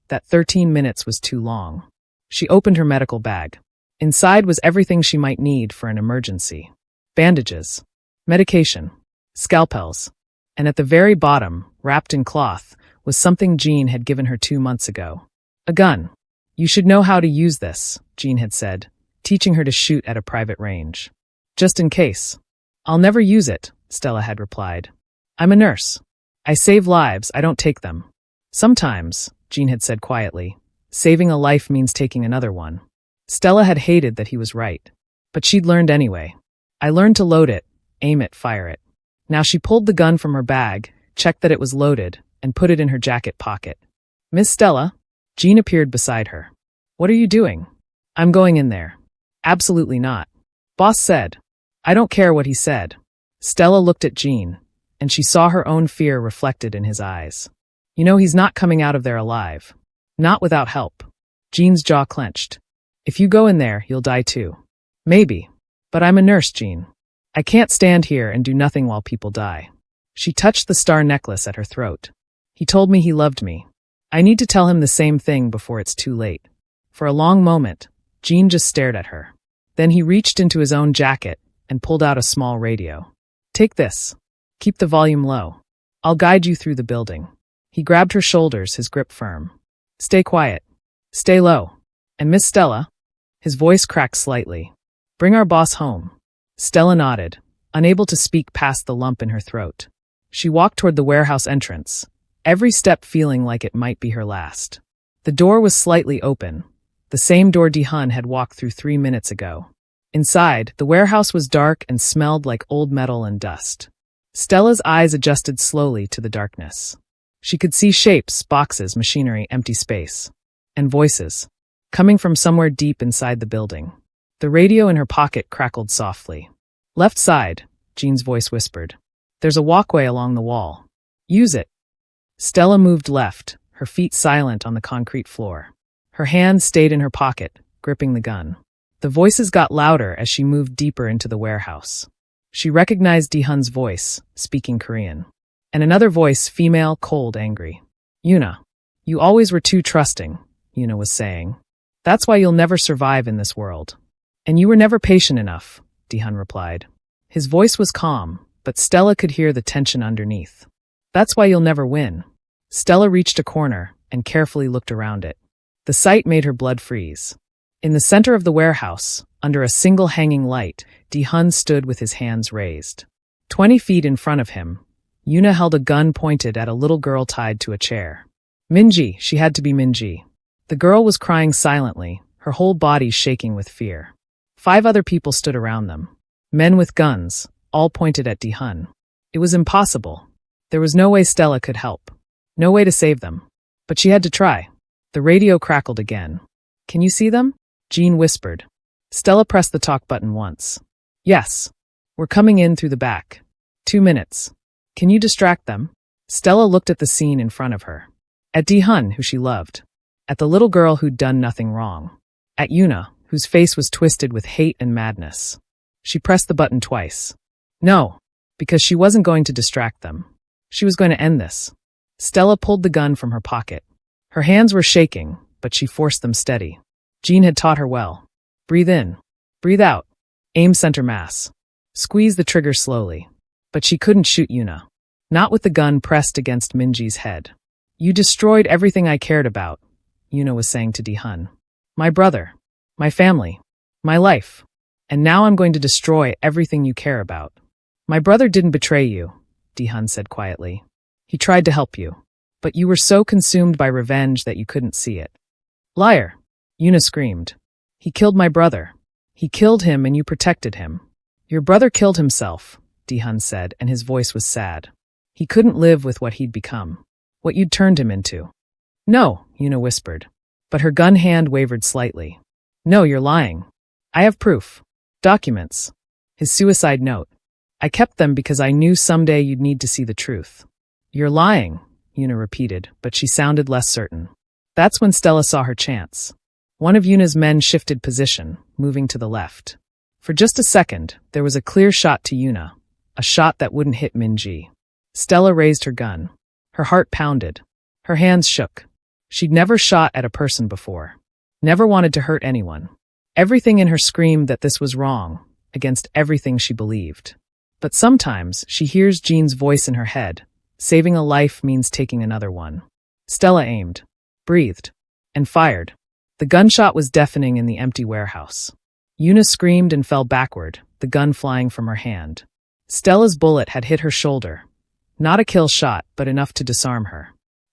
that 13 minutes was too long. She opened her medical bag. Inside was everything she might need for an emergency. Bandages, medication, scalpels, and at the very bottom, wrapped in cloth, was something Jean had given her 2 months ago. A gun. You should know how to use this, Jean had said, teaching her to shoot at a private range. Just in case. I'll never use it, Stella had replied. I'm a nurse. I save lives, I don't take them. Sometimes, Jean had said quietly, saving a life means taking another one. Stella had hated that he was right. But she'd learned anyway. I learned to load it, aim it, fire it. Now she pulled the gun from her bag, checked that it was loaded, and put it in her jacket pocket. Miss Stella? Jean appeared beside her. What are you doing? I'm going in there. Absolutely not. Boss said. I don't care what he said. Stella looked at Jean, and she saw her own fear reflected in his eyes. You know he's not coming out of there alive. Not without help. Jean's jaw clenched. If you go in there, you'll die too. Maybe. But I'm a nurse, Jean. I can't stand here and do nothing while people die. She touched the star necklace at her throat. He told me he loved me. I need to tell him the same thing before it's too late. For a long moment, Jean just stared at her. Then he reached into his own jacket and pulled out a small radio. Take this. Keep the volume low. I'll guide you through the building. He grabbed her shoulders, his grip firm. Stay quiet. Stay low. And Miss Stella? His voice cracked slightly. Bring our boss home. Stella nodded, unable to speak past the lump in her throat. She walked toward the warehouse entrance, every step feeling like it might be her last. The door was slightly open, the same door Dehun had walked through 3 minutes ago. Inside, the warehouse was dark and smelled like old metal and dust. Stella's eyes adjusted slowly to the darkness. She could see shapes, boxes, machinery, empty space. And voices, coming from somewhere deep inside the building. The radio in her pocket crackled softly. Left side, Jean's voice whispered. There's a walkway along the wall. Use it. Stella moved left, her feet silent on the concrete floor. Her hand stayed in her pocket, gripping the gun. The voices got louder as she moved deeper into the warehouse. She recognized Dehun's voice, speaking Korean. And another voice, female, cold, angry. Yuna, you always were too trusting, Yuna was saying. That's why you'll never survive in this world. And you were never patient enough, Dehun replied. His voice was calm, but Stella could hear the tension underneath. That's why you'll never win. Stella reached a corner and carefully looked around it. The sight made her blood freeze. In the center of the warehouse, under a single hanging light, Dehun stood with his hands raised. 20 feet in front of him, Yuna held a gun pointed at a little girl tied to a chair. Minji, she had to be Minji. The girl was crying silently, her whole body shaking with fear. 5 other people stood around them. Men with guns, all pointed at Dehun. It was impossible. There was no way Stella could help. No way to save them. But she had to try. The radio crackled again. Can you see them? Jean whispered. Stella pressed the talk button once. Yes. We're coming in through the back. 2 minutes. Can you distract them? Stella looked at the scene in front of her. At Dehun, who she loved. At the little girl who'd done nothing wrong. At Yuna, whose face was twisted with hate and madness. She pressed the button twice. No, because she wasn't going to distract them. She was going to end this. Stella pulled the gun from her pocket. Her hands were shaking, but she forced them steady. Jean had taught her well. Breathe in. Breathe out. Aim center mass. Squeeze the trigger slowly. But she couldn't shoot Yuna. Not with the gun pressed against Minji's head. You destroyed everything I cared about, Yuna was saying to Dehun. My brother. My family. My life. And now I'm going to destroy everything you care about. My brother didn't betray you, Dehun said quietly. He tried to help you. But you were so consumed by revenge that you couldn't see it. Liar, Yuna screamed. He killed my brother. He killed him and you protected him. Your brother killed himself, Dehun said, and his voice was sad. He couldn't live with what he'd become. What you'd turned him into. No, Yuna whispered. But her gun hand wavered slightly. No, you're lying. I have proof. Documents. His suicide note. I kept them because I knew someday you'd need to see the truth. You're lying, Yuna repeated, but she sounded less certain. That's when Stella saw her chance. One of Yuna's men shifted position, moving to the left. For just a second, there was a clear shot to Yuna, a shot that wouldn't hit Minji. Stella raised her gun. Her heart pounded. Her hands shook. She'd never shot at a person before. Never wanted to hurt anyone. Everything in her screamed that this was wrong, against everything she believed. But sometimes, she hears Jean's voice in her head. Saving a life means taking another one. Stella aimed, breathed, and fired. The gunshot was deafening in the empty warehouse. Yuna screamed and fell backward, the gun flying from her hand. Stella's bullet had hit her shoulder. Not a kill shot, but enough to disarm her.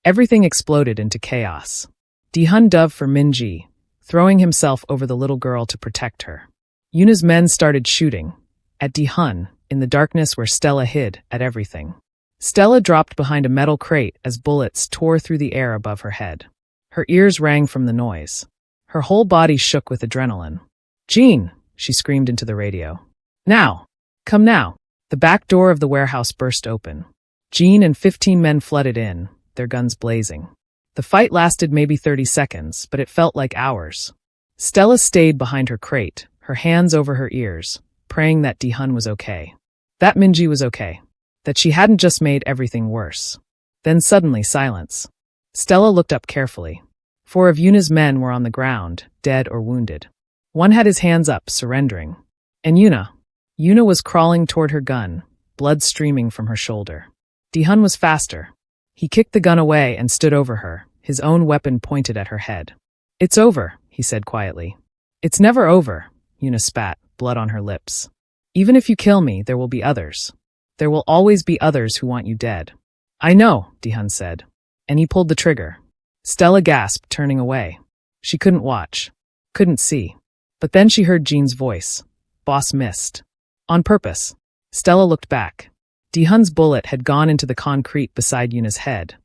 Everything exploded into chaos. Dehun dove for Minji, throwing himself over the little girl to protect her. Yuna's men started shooting. At Dehun, in the darkness where Stella hid, at everything. Stella dropped behind a metal crate as bullets tore through the air above her head. Her ears rang from the noise. Her whole body shook with adrenaline. Jean, she screamed into the radio. Now! Come now! The back door of the warehouse burst open. Jean and 15 men flooded in, their guns blazing. The fight lasted maybe 30 seconds, but it felt like hours. Stella stayed behind her crate, her hands over her ears, praying that Dehun was okay. That Minji was okay. that she hadn't just made everything worse. Then suddenly silence. Stella looked up carefully. 4 of Yuna's men were on the ground, dead or wounded. One had his hands up, surrendering. And Yuna was crawling toward her gun, blood streaming from her shoulder. Dehun was faster. He kicked the gun away and stood over her, his own weapon pointed at her head. "It's over," he said quietly. "It's never over," Yuna spat, blood on her lips. "Even if you kill me, there will be others. There will always be others who want you dead." "I know," Dehun said. And he pulled the trigger. Stella gasped, turning away. She couldn't watch. Couldn't see. But then she heard Jean's voice. "Boss missed. On purpose." Stella looked back. Dehun's bullet had gone into the concrete beside Yuna's head.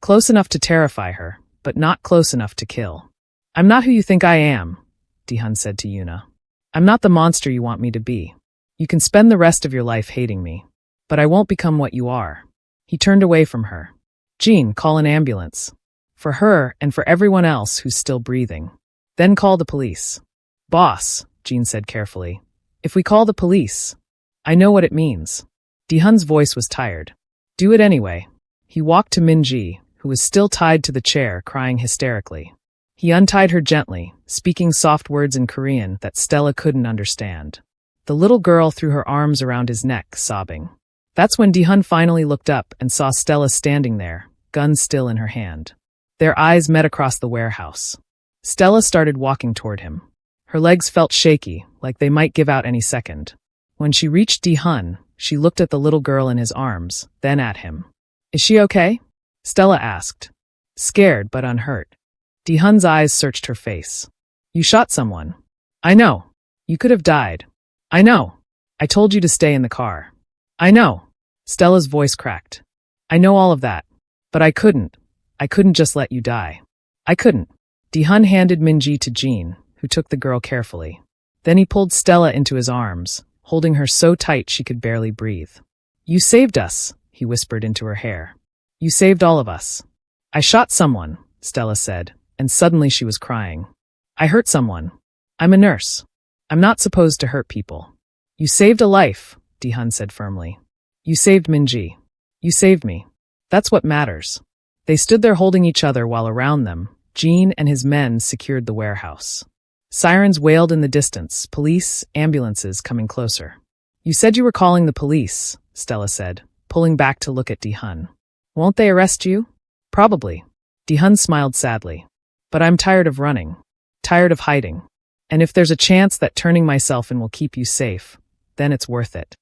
Close enough to terrify her, but not close enough to kill. "I'm not who you think I am," Dehun said to Yuna. "I'm not the monster you want me to be. You can spend the rest of your life hating me. But I won't become what you are." He turned away from her. "Jean, call an ambulance. For her and for everyone else who's still breathing. Then call the police." "Boss," Jean said carefully. "If we call the police, I know what it means." Dehun's voice was tired. "Do it anyway." He walked to Minji, who was still tied to the chair, crying hysterically. He untied her gently, speaking soft words in Korean that Stella couldn't understand. The little girl threw her arms around his neck, sobbing. That's when Dehun finally looked up and saw Stella standing there, gun still in her hand. Their eyes met across the warehouse. Stella started walking toward him. Her legs felt shaky, like they might give out any second. When she reached Dehun, she looked at the little girl in his arms, then at him. "Is she okay?" Stella asked. Scared but unhurt. Dehun's eyes searched her face. "You shot someone." "I know. You could have died." "I know. I told you to stay in the car." "I know." Stella's voice cracked. "I know all of that. But I couldn't. I couldn't just let you die. I couldn't." Dehun handed Minji to Jean, who took the girl carefully. Then he pulled Stella into his arms, holding her so tight she could barely breathe. "You saved us," he whispered into her hair. "You saved all of us." "I shot someone," Stella said, and suddenly she was crying. "I hurt someone. I'm a nurse. I'm not supposed to hurt people." "You saved a life," Dehun said firmly. "You saved Minji. You saved me. That's what matters." They stood there holding each other while around them, Jean and his men secured the warehouse. Sirens wailed in the distance, police, ambulances coming closer. "You said you were calling the police," Stella said, pulling back to look at Dehun. "Won't they arrest you?" "Probably." Dehun smiled sadly. "But I'm tired of running. Tired of hiding. And if there's a chance that turning myself in will keep you safe, then it's worth it."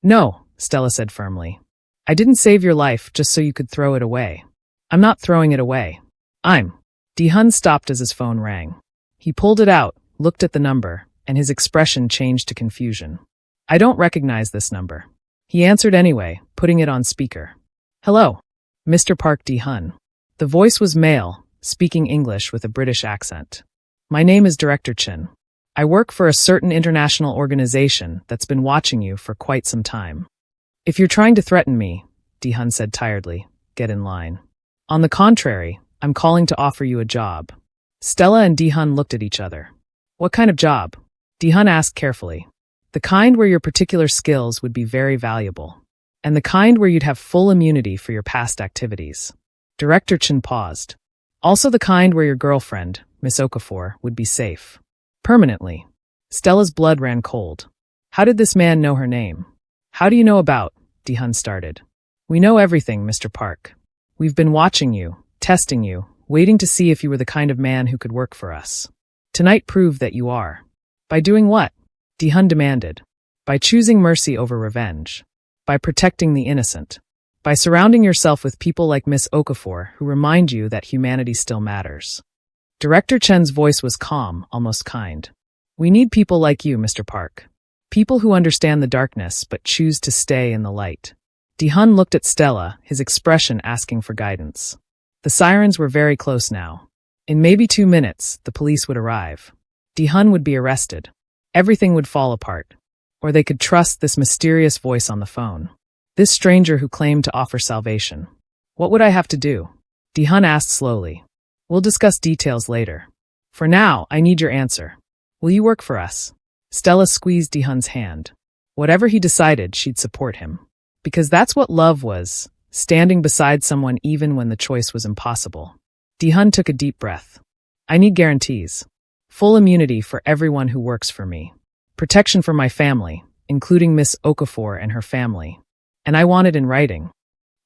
"No," Stella said firmly. "I didn't save your life just so you could throw it away. I'm not throwing it away. Dehun stopped as his phone rang. He pulled it out, looked at the number, and his expression changed to confusion. "I don't recognize this number." He answered anyway, putting it on speaker. "Hello, Mr. Park Dehun." The voice was male, speaking English with a British accent. "My name is Director Chin. I work for a certain international organization that's been watching you for quite some time. If you're trying to threaten me," Dehun said tiredly, "get in line. On the contrary, I'm calling to offer you a job." Stella and Dehun looked at each other. "What kind of job?" Dehun asked carefully. "The kind where your particular skills would be very valuable. And the kind where you'd have full immunity for your past activities." Director Chin paused. "Also the kind where your girlfriend, Miss Okafor, would be safe. Permanently." Stella's blood ran cold. How did this man know her name? "How do you know about?" Dehun started. "We know everything, Mr. Park. We've been watching you, testing you, waiting to see if you were the kind of man who could work for us. Tonight proved that you are." "By doing what?" Dehun demanded. "By choosing mercy over revenge. By protecting the innocent. By surrounding yourself with people like Miss Okafor who remind you that humanity still matters." Director Chen's voice was calm, almost kind. "We need people like you, Mr. Park. People who understand the darkness but choose to stay in the light." Dehun looked at Stella, his expression asking for guidance. The sirens were very close now. In maybe 2 minutes, the police would arrive. Dehun would be arrested. Everything would fall apart. Or they could trust this mysterious voice on the phone. This stranger who claimed to offer salvation. "What would I have to do?" Dehun asked slowly. "We'll discuss details later. For now, I need your answer. Will you work for us?" Stella squeezed Dehun's hand. Whatever he decided, she'd support him. Because that's what love was, standing beside someone even when the choice was impossible. Dehun took a deep breath. I need guarantees. Full immunity for everyone who works for me. Protection for my family, including Miss Okafor and her family. And I want it in writing.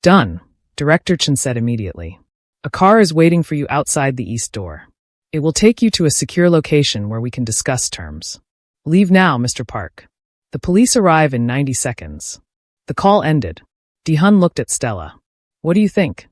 Done, Director Chen said immediately. A car is waiting for you outside the east door. It will take you to a secure location where we can discuss terms. Leave now, Mr. Park. The police arrive in 90 seconds. The call ended. Dehun looked at Stella. What do you think?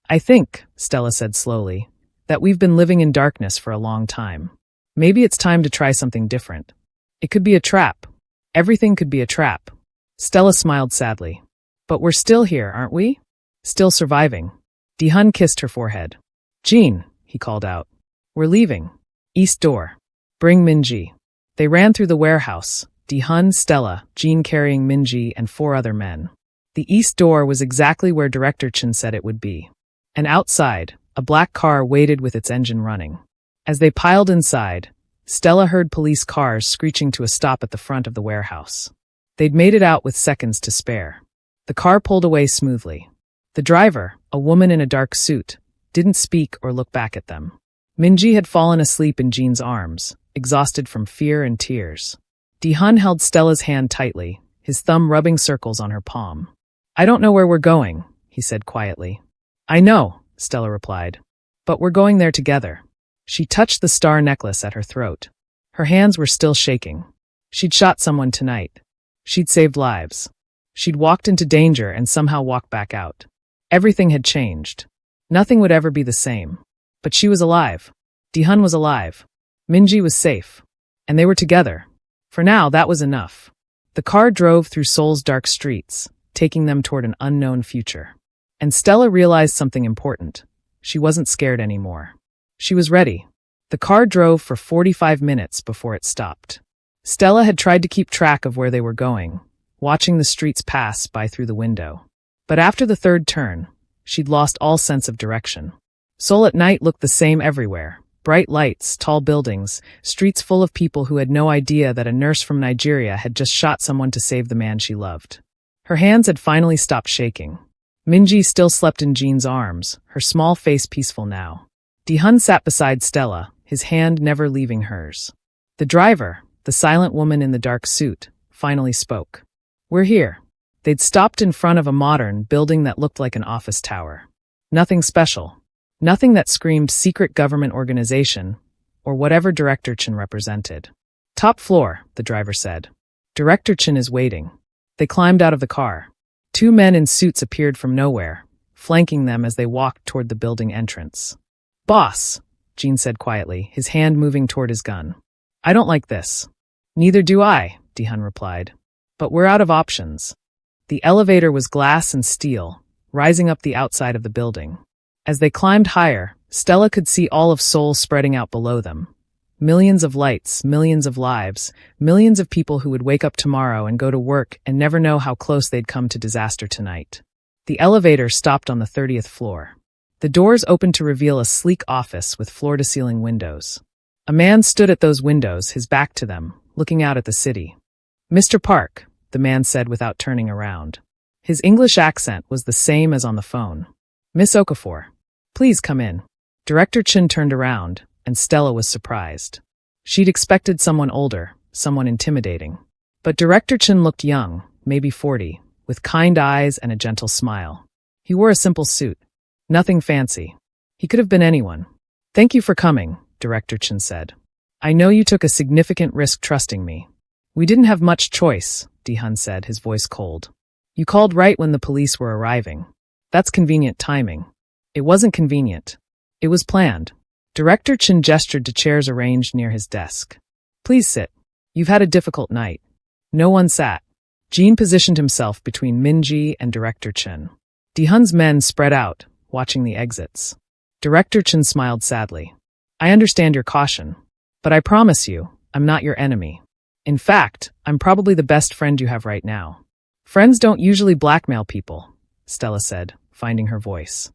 I think, Stella said slowly, that we've been living in darkness for a long time. Maybe it's time to try something different. It could be a trap. Everything could be a trap. Stella smiled sadly. But we're still here, aren't we? Still surviving. Dehun kissed her forehead. Jean, he called out. We're leaving. East door. Bring Minji. They ran through the warehouse. Dehun, Stella, Jean carrying Minji, and 4 other men. The east door was exactly where Director Chen said it would be. And outside, a black car waited with its engine running. As they piled inside, Stella heard police cars screeching to a stop at the front of the warehouse. They'd made it out with seconds to spare. The car pulled away smoothly. The driver, a woman in a dark suit, didn't speak or look back at them. Minji had fallen asleep in Jean's arms, exhausted from fear and tears. Dehun held Stella's hand tightly, his thumb rubbing circles on her palm. I don't know where we're going, he said quietly. I know, Stella replied. But we're going there together. She touched the star necklace at her throat. Her hands were still shaking. She'd shot someone tonight. She'd saved lives. She'd walked into danger and somehow walked back out. Everything had changed. Nothing would ever be the same. But she was alive. Dehun was alive. Minji was safe. And they were together. For now, that was enough. The car drove through Seoul's dark streets, taking them toward an unknown future. And Stella realized something important. She wasn't scared anymore. She was ready. The car drove for 45 minutes before it stopped. Stella had tried to keep track of where they were going, watching the streets pass by through the window. But after the third turn, she'd lost all sense of direction. Seoul at night looked the same everywhere. Bright lights, tall buildings, streets full of people who had no idea that a nurse from Nigeria had just shot someone to save the man she loved. Her hands had finally stopped shaking. Minji still slept in Jean's arms, her small face peaceful now. Dehun sat beside Stella, his hand never leaving hers. The driver, the silent woman in the dark suit, finally spoke. We're here. They'd stopped in front of a modern building that looked like an office tower. Nothing special. Nothing that screamed secret government organization, or whatever Director Chen represented. Top floor, the driver said. Director Chen is waiting. They climbed out of the car. 2 men in suits appeared from nowhere, flanking them as they walked toward the building entrance. Boss, Jean said quietly, his hand moving toward his gun. I don't like this. Neither do I, Dehun replied. But we're out of options. The elevator was glass and steel, rising up the outside of the building. As they climbed higher, Stella could see all of Seoul spreading out below them. Millions of lights, millions of lives, millions of people who would wake up tomorrow and go to work and never know how close they'd come to disaster tonight. The elevator stopped on the 30th floor. The doors opened to reveal a sleek office with floor-to-ceiling windows. A man stood at those windows, his back to them, looking out at the city. Mr. Park, the man said without turning around. His English accent was the same as on the phone. Miss Okafor. Please come in. Director Chen turned around, and Stella was surprised. She'd expected someone older, someone intimidating. But Director Chen looked young, maybe 40, with kind eyes and a gentle smile. He wore a simple suit. Nothing fancy. He could have been anyone. Thank you for coming, Director Chen said. I know you took a significant risk trusting me. We didn't have much choice, Dehun said, his voice cold. You called right when the police were arriving. That's convenient timing. It wasn't convenient. It was planned. Director Chen gestured to chairs arranged near his desk. Please sit. You've had a difficult night. No one sat. Jean positioned himself between Minji and Director Chen. Dehun's men spread out, watching the exits. Director Chen smiled sadly. I understand your caution, but I promise you, I'm not your enemy. In fact, I'm probably the best friend you have right now. Friends don't usually blackmail people, Stella said, finding her voice.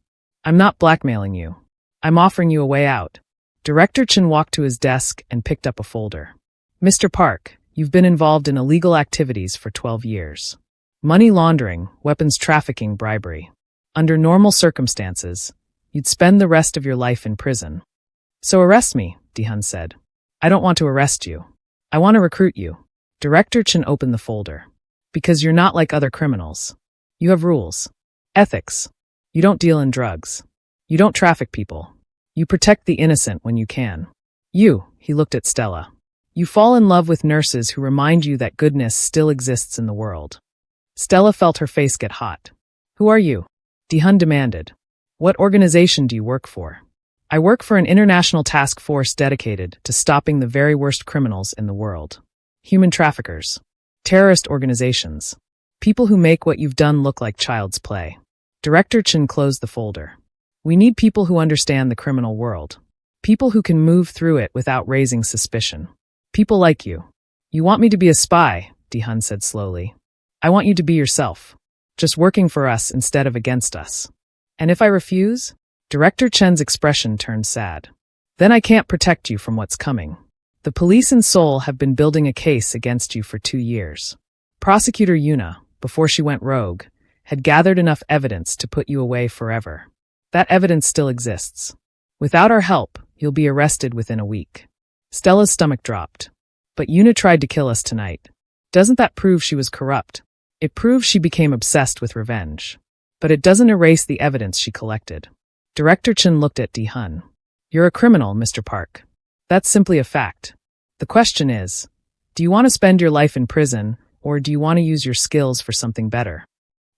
I'm not blackmailing you. I'm offering you a way out. Director Chen walked to his desk and picked up a folder. Mr. Park, you've been involved in illegal activities for 12 years. Money laundering, weapons trafficking, bribery. Under normal circumstances, you'd spend the rest of your life in prison. So arrest me, Dehun said. I don't want to arrest you. I want to recruit you. Director Chen opened the folder. Because you're not like other criminals. You have rules. Ethics. You don't deal in drugs. You don't traffic people. You protect the innocent when you can. He looked at Stella. You fall in love with nurses who remind you that goodness still exists in the world. Stella felt her face get hot. Who are you? Dehun demanded. What organization do you work for? I work for an international task force dedicated to stopping the very worst criminals in the world. Human traffickers. Terrorist organizations. People who make what you've done look like child's play. Director Chen closed the folder. We need people who understand the criminal world. People who can move through it without raising suspicion. People like you. You want me to be a spy, Dehun said slowly. I want you to be yourself. Just working for us instead of against us. And if I refuse? Director Chen's expression turned sad. Then I can't protect you from what's coming. The police in Seoul have been building a case against you for 2 years. Prosecutor Yuna, before she went rogue, had gathered enough evidence to put you away forever. That evidence still exists. Without our help, you'll be arrested within a week. Stella's stomach dropped. But Yuna tried to kill us tonight. Doesn't that prove she was corrupt? It proves she became obsessed with revenge. But it doesn't erase the evidence she collected. Director Chen looked at Dehun. You're a criminal, Mr. Park. That's simply a fact. The question is, do you want to spend your life in prison, or do you want to use your skills for something better?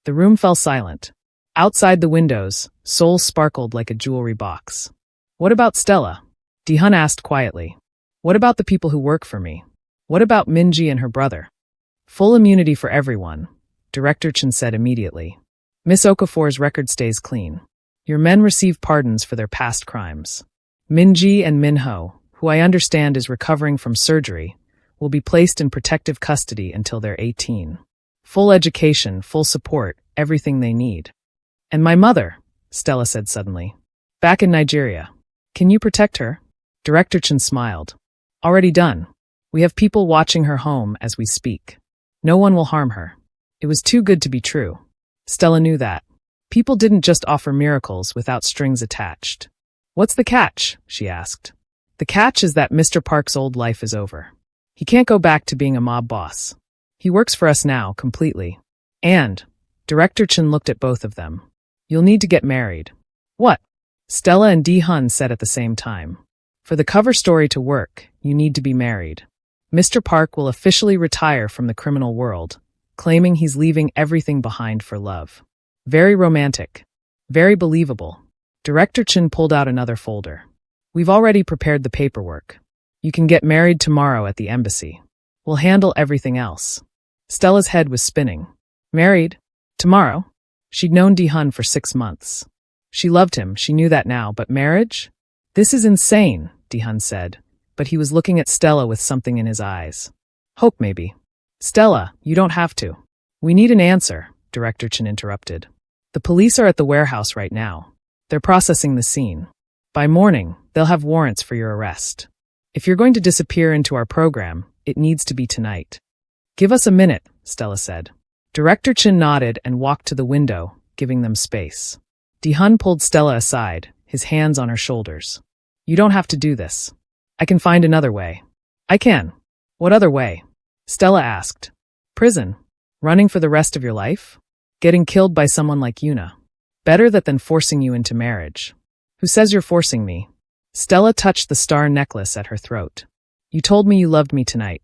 The room fell silent. Outside the windows, Seoul sparkled like a jewelry box. What about Stella? Dehun asked quietly. What about the people who work for me? What about Minji and her brother? Full immunity for everyone, Director Chen said immediately. Miss Okafor's record stays clean. Your men receive pardons for their past crimes. Minji and Minho, who I understand is recovering from surgery, will be placed in protective custody until they're 18. Full education, full support, everything they need. And my mother, Stella said suddenly. Back in Nigeria. Can you protect her? Director Chen smiled. Already done. We have people watching her home as we speak. No one will harm her. It was too good to be true. Stella knew that. People didn't just offer miracles without strings attached. What's the catch? She asked. The catch is that Mr. Park's old life is over. He can't go back to being a mob boss. He works for us now, completely. And, Director Chen looked at both of them. You'll need to get married. What? Stella and Dehun said at the same time. For the cover story to work, you need to be married. Mr. Park will officially retire from the criminal world, claiming he's leaving everything behind for love. Very romantic. Very believable. Director Chen pulled out another folder. We've already prepared the paperwork. You can get married tomorrow at the embassy. We'll handle everything else. Stella's head was spinning. Married? Tomorrow? She'd known Dehun for 6 months. She loved him, she knew that now, but marriage? This is insane, Dehun said, but he was looking at Stella with something in his eyes. Hope, maybe. Stella, you don't have to. We need an answer, Director Chen interrupted. The police are at the warehouse right now. They're processing the scene. By morning, they'll have warrants for your arrest. If you're going to disappear into our program, it needs to be tonight. Give us a minute, Stella said. Director Chen nodded and walked to the window, giving them space. Dehun pulled Stella aside, his hands on her shoulders. You don't have to do this. I can find another way. I can. What other way? Stella asked. Prison. Running for the rest of your life? Getting killed by someone like Yuna. Better that than forcing you into marriage. Who says you're forcing me? Stella touched the star necklace at her throat. You told me you loved me tonight.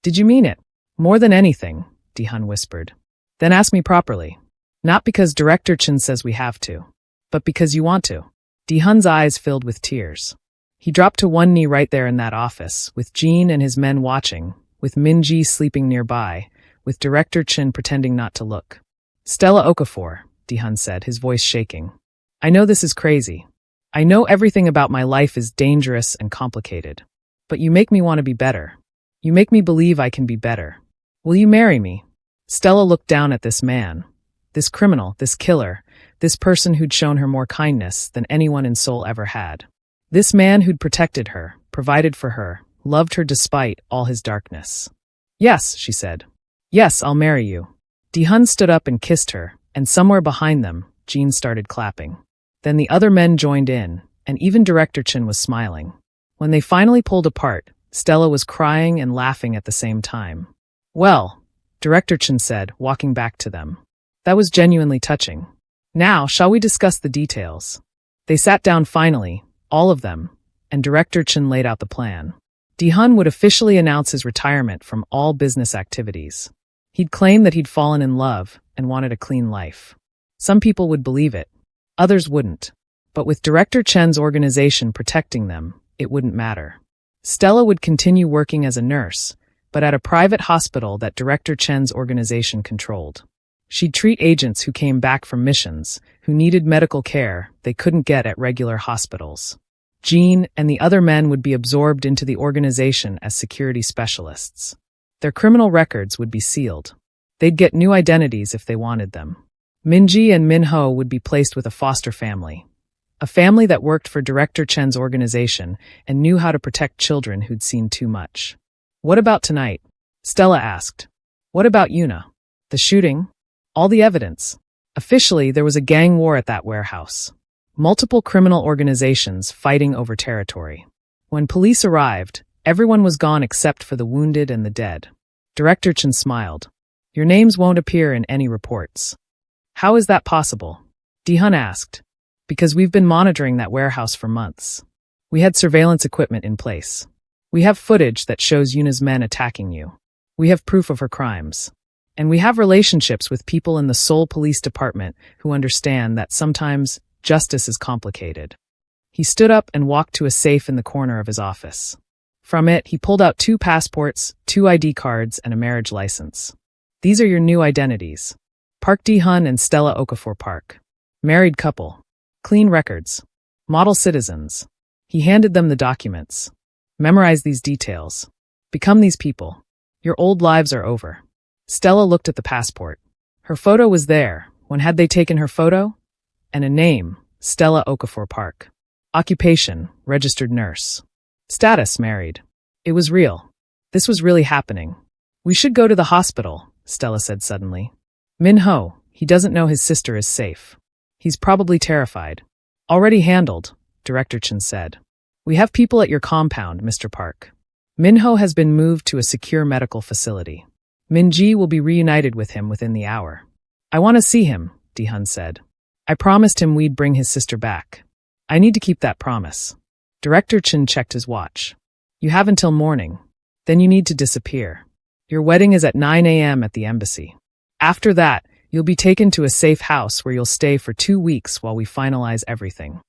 Did you mean it? More than anything, Dehun whispered. Then ask me properly. Not because Director Chen says we have to, but because you want to. Dehun's eyes filled with tears. He dropped to one knee right there in that office, with Jean and his men watching, with Minji sleeping nearby, with Director Chen pretending not to look. Stella Okafor, Dehun said, his voice shaking. I know this is crazy. I know everything about my life is dangerous and complicated. But you make me want to be better. You make me believe I can be better. Will you marry me? Stella looked down at this man. This criminal, this killer, this person who'd shown her more kindness than anyone in Seoul ever had. This man who'd protected her, provided for her, loved her despite all his darkness. Yes, she said. Yes, I'll marry you. Dehun stood up and kissed her, and somewhere behind them, Jean started clapping. Then the other men joined in, and even Director Chen was smiling. When they finally pulled apart, Stella was crying and laughing at the same time. "Well," Director Chen said, walking back to them. "That was genuinely touching. Now, shall we discuss the details?" They sat down finally, all of them, and Director Chen laid out the plan. Dehun would officially announce his retirement from all business activities. He'd claim that he'd fallen in love and wanted a clean life. Some people would believe it, others wouldn't. But with Director Chen's organization protecting them, it wouldn't matter. Stella would continue working as a nurse, but at a private hospital that Director Chen's organization controlled. She'd treat agents who came back from missions, who needed medical care they couldn't get at regular hospitals. Jean and the other men would be absorbed into the organization as security specialists. Their criminal records would be sealed. They'd get new identities if they wanted them. Minji and Minho would be placed with a foster family. A family that worked for Director Chen's organization and knew how to protect children who'd seen too much. "What about tonight?" Stella asked. "What about Yuna? The shooting? All the evidence?" Officially, there was a gang war at that warehouse. Multiple criminal organizations fighting over territory. When police arrived, everyone was gone except for the wounded and the dead. Director Chen smiled. "Your names won't appear in any reports." "How is that possible?" Dehun asked. "Because we've been monitoring that warehouse for months. We had surveillance equipment in place. We have footage that shows Yuna's men attacking you. We have proof of her crimes. And we have relationships with people in the Seoul Police Department who understand that sometimes justice is complicated." He stood up and walked to a safe in the corner of his office. From it, he pulled out 2 passports, 2 ID cards, and a marriage license. "These are your new identities. Park Dehun and Stella Okafor Park. Married couple. Clean records. Model citizens." He handed them the documents. "Memorize these details. Become these people. Your old lives are over." Stella looked at the passport. Her photo was there. When had they taken her photo? And a name, Stella Okafor Park. Occupation, registered nurse. Status, married. It was real. This was really happening. "We should go to the hospital," Stella said suddenly. "Minho, he doesn't know his sister is safe. He's probably terrified." "Already handled," Director Chen said. "We have people at your compound, Mr. Park. Minho has been moved to a secure medical facility. Minji will be reunited with him within the hour." "I want to see him," Dehun said. "I promised him we'd bring his sister back. I need to keep that promise." Director Chen checked his watch. "You have until morning. Then you need to disappear. Your wedding is at 9 a.m. at the embassy. After that, you'll be taken to a safe house where you'll stay for 2 weeks while we finalize everything."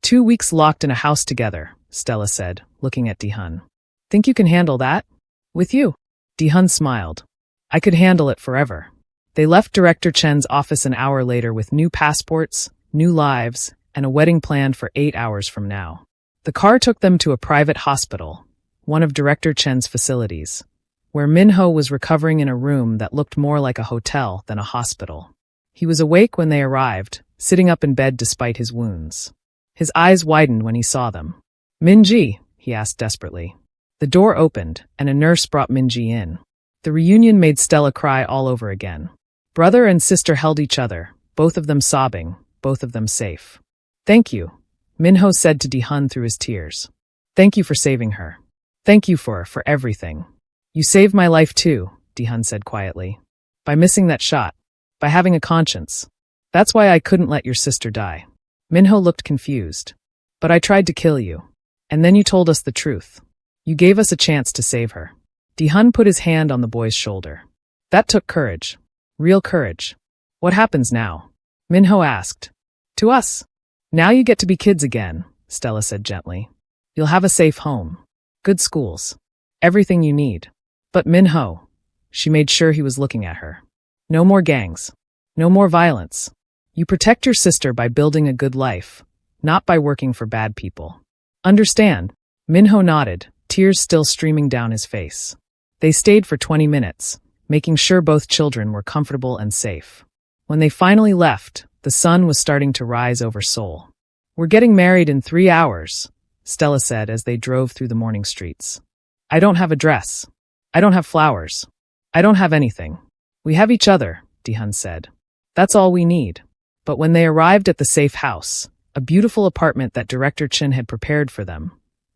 2 weeks locked in a house together, Stella said, looking at Dehun. "Think you can handle that? With you?" Dehun smiled. "I could handle it forever." They left Director Chen's office an hour later with new passports, new lives, and a wedding planned for 8 hours from now. The car took them to a private hospital, one of Director Chen's facilities, where Minho was recovering in a room that looked more like a hotel than a hospital. He was awake when they arrived, sitting up in bed despite his wounds. His eyes widened when he saw them. "Minji?" he asked desperately. The door opened, and a nurse brought Minji in. The reunion made Stella cry all over again. Brother and sister held each other, both of them sobbing, both of them safe. "Thank you," Minho said to Dehun through his tears. "Thank you for saving her. Thank you for everything. You saved my life too," Dehun said quietly. "By missing that shot. By having a conscience. That's why I couldn't let your sister die." Minho looked confused. "But I tried to kill you. And then you told us the truth. You gave us a chance to save her." Dehun put his hand on the boy's shoulder. "That took courage. Real courage. What happens now?" Minho asked. "To us. Now you get to be kids again," Stella said gently. "You'll have a safe home. Good schools. Everything you need. But Minho," she made sure he was looking at her. "No more gangs. No more violence. You protect your sister by building a good life, not by working for bad people. Understand?" Minho nodded, tears still streaming down his face. They stayed for 20 minutes, making sure both children were comfortable and safe. When they finally left, the sun was starting to rise over Seoul. "We're getting married in 3 hours," Stella said as they drove through the morning streets. "I don't have a dress. I don't have flowers. I don't have anything. We have each other," Dehun said. That's all we need. But when they arrived at the safe house, a beautiful apartment that Director Chin had prepared for them,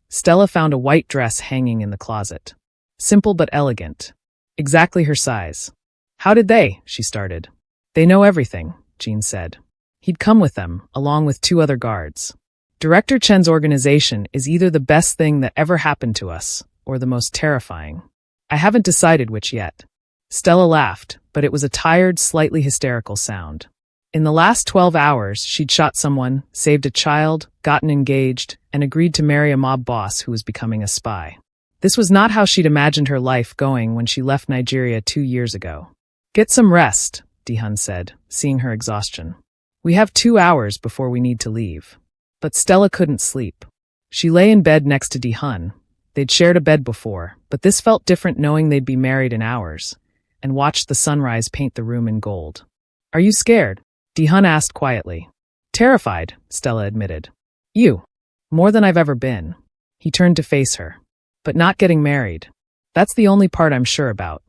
Stella found a white dress hanging in the closet. Simple but elegant. Exactly her size. How did they? She started. They know everything, Jean said. He'd come with them, along with 2 other guards. Director Chen's organization is either the best thing that ever happened to us, or the most terrifying. I haven't decided which yet. Stella laughed, but it was a tired, slightly hysterical sound. In the last 12 hours, she'd shot someone, saved a child, gotten engaged, and agreed to marry a mob boss who was becoming a spy. This was not how she'd imagined her life going when she left Nigeria 2 years ago. Get some rest, Dehun said, seeing her exhaustion. We have 2 hours before we need to leave. But Stella couldn't sleep. She lay in bed next to Dehun. They'd shared a bed before, but this felt different knowing they'd be married in hours, and watched the sunrise paint the room in gold. Are you scared? Dehun asked quietly. Terrified, Stella admitted. You. More than I've ever been. He turned to face her. But not getting married. That's the only part I'm sure about.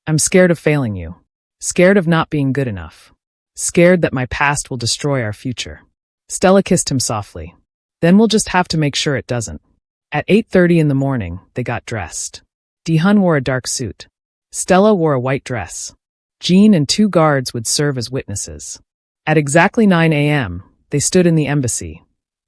I'm scared of failing you. Scared of not being good enough. Scared that my past will destroy our future. Stella kissed him softly. Then we'll just have to make sure it doesn't. At 8:30 in the morning, they got dressed. Dehun wore a dark suit. Stella wore a white dress. Jean and 2 guards would serve as witnesses. At exactly 9 a.m., they stood in the embassy.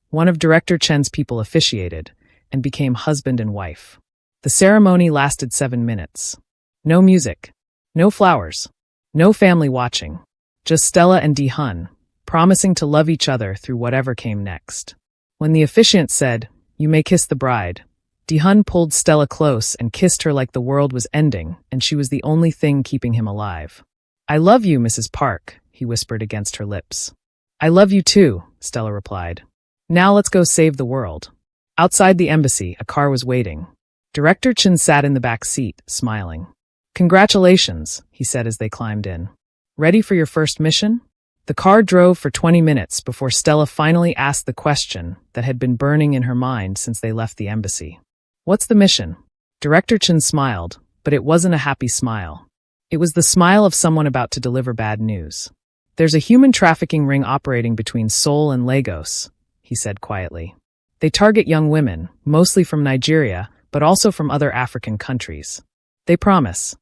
One of Director Chen's people officiated, and became husband and wife. The ceremony lasted 7 minutes. No music. No flowers. No family watching. Just Stella and Dehun, promising to love each other through whatever came next. When the officiant said, "You may kiss the bride," Dehun pulled Stella close and kissed her like the world was ending and she was the only thing keeping him alive. I love you, Mrs. Park, he whispered against her lips. I love you too, Stella replied. Now let's go save the world. Outside the embassy, a car was waiting. Director Chin sat in the back seat, smiling. Congratulations, he said as they climbed in. Ready for your first mission? The car drove for 20 minutes before Stella finally asked the question that had been burning in her mind since they left the embassy. What's the mission? Director Chin smiled, but it wasn't a happy smile. It was the smile of someone about to deliver bad news. There's a human trafficking ring operating between Seoul and Lagos, he said quietly. They target young women, mostly from Nigeria, but also from other African countries. They promise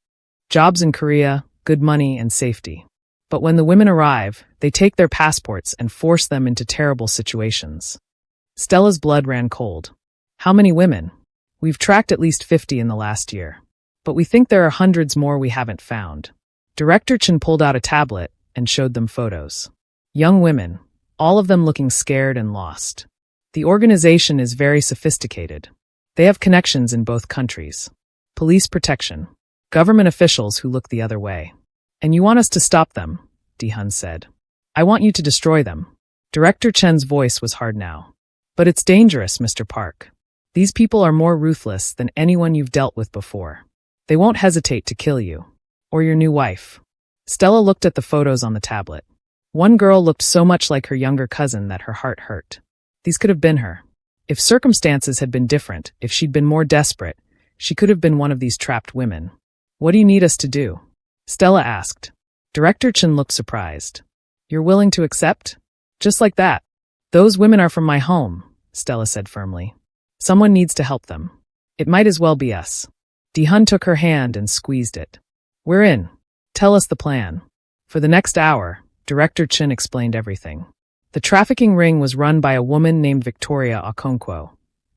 jobs in Korea, good money, and safety. But when the women arrive, they take their passports and force them into terrible situations. Stella's blood ran cold. How many women? We've tracked at least 50 in the last year. But we think there are hundreds more we haven't found. Director Chin pulled out a tablet and showed them photos. Young women, all of them looking scared and lost. The organization is very sophisticated. They have connections in both countries. Police protection. Government officials who look the other way. And you want us to stop them, Dehun said. I want you to destroy them. Director Chen's voice was hard now. But it's dangerous, Mr. Park. These people are more ruthless than anyone you've dealt with before. They won't hesitate to kill you. Or your new wife. Stella looked at the photos on the tablet. One girl looked so much like her younger cousin that her heart hurt. These could have been her. If circumstances had been different, if she'd been more desperate, she could have been one of these trapped women. What do you need us to do? Stella asked. Director Chin looked surprised. You're willing to accept? Just like that. Those women are from my home, Stella said firmly. Someone needs to help them. It might as well be us. Dehun took her hand and squeezed it. We're in. Tell us the plan. For the next hour, Director Chin explained everything. The trafficking ring was run by a woman named Victoria Okonkwo,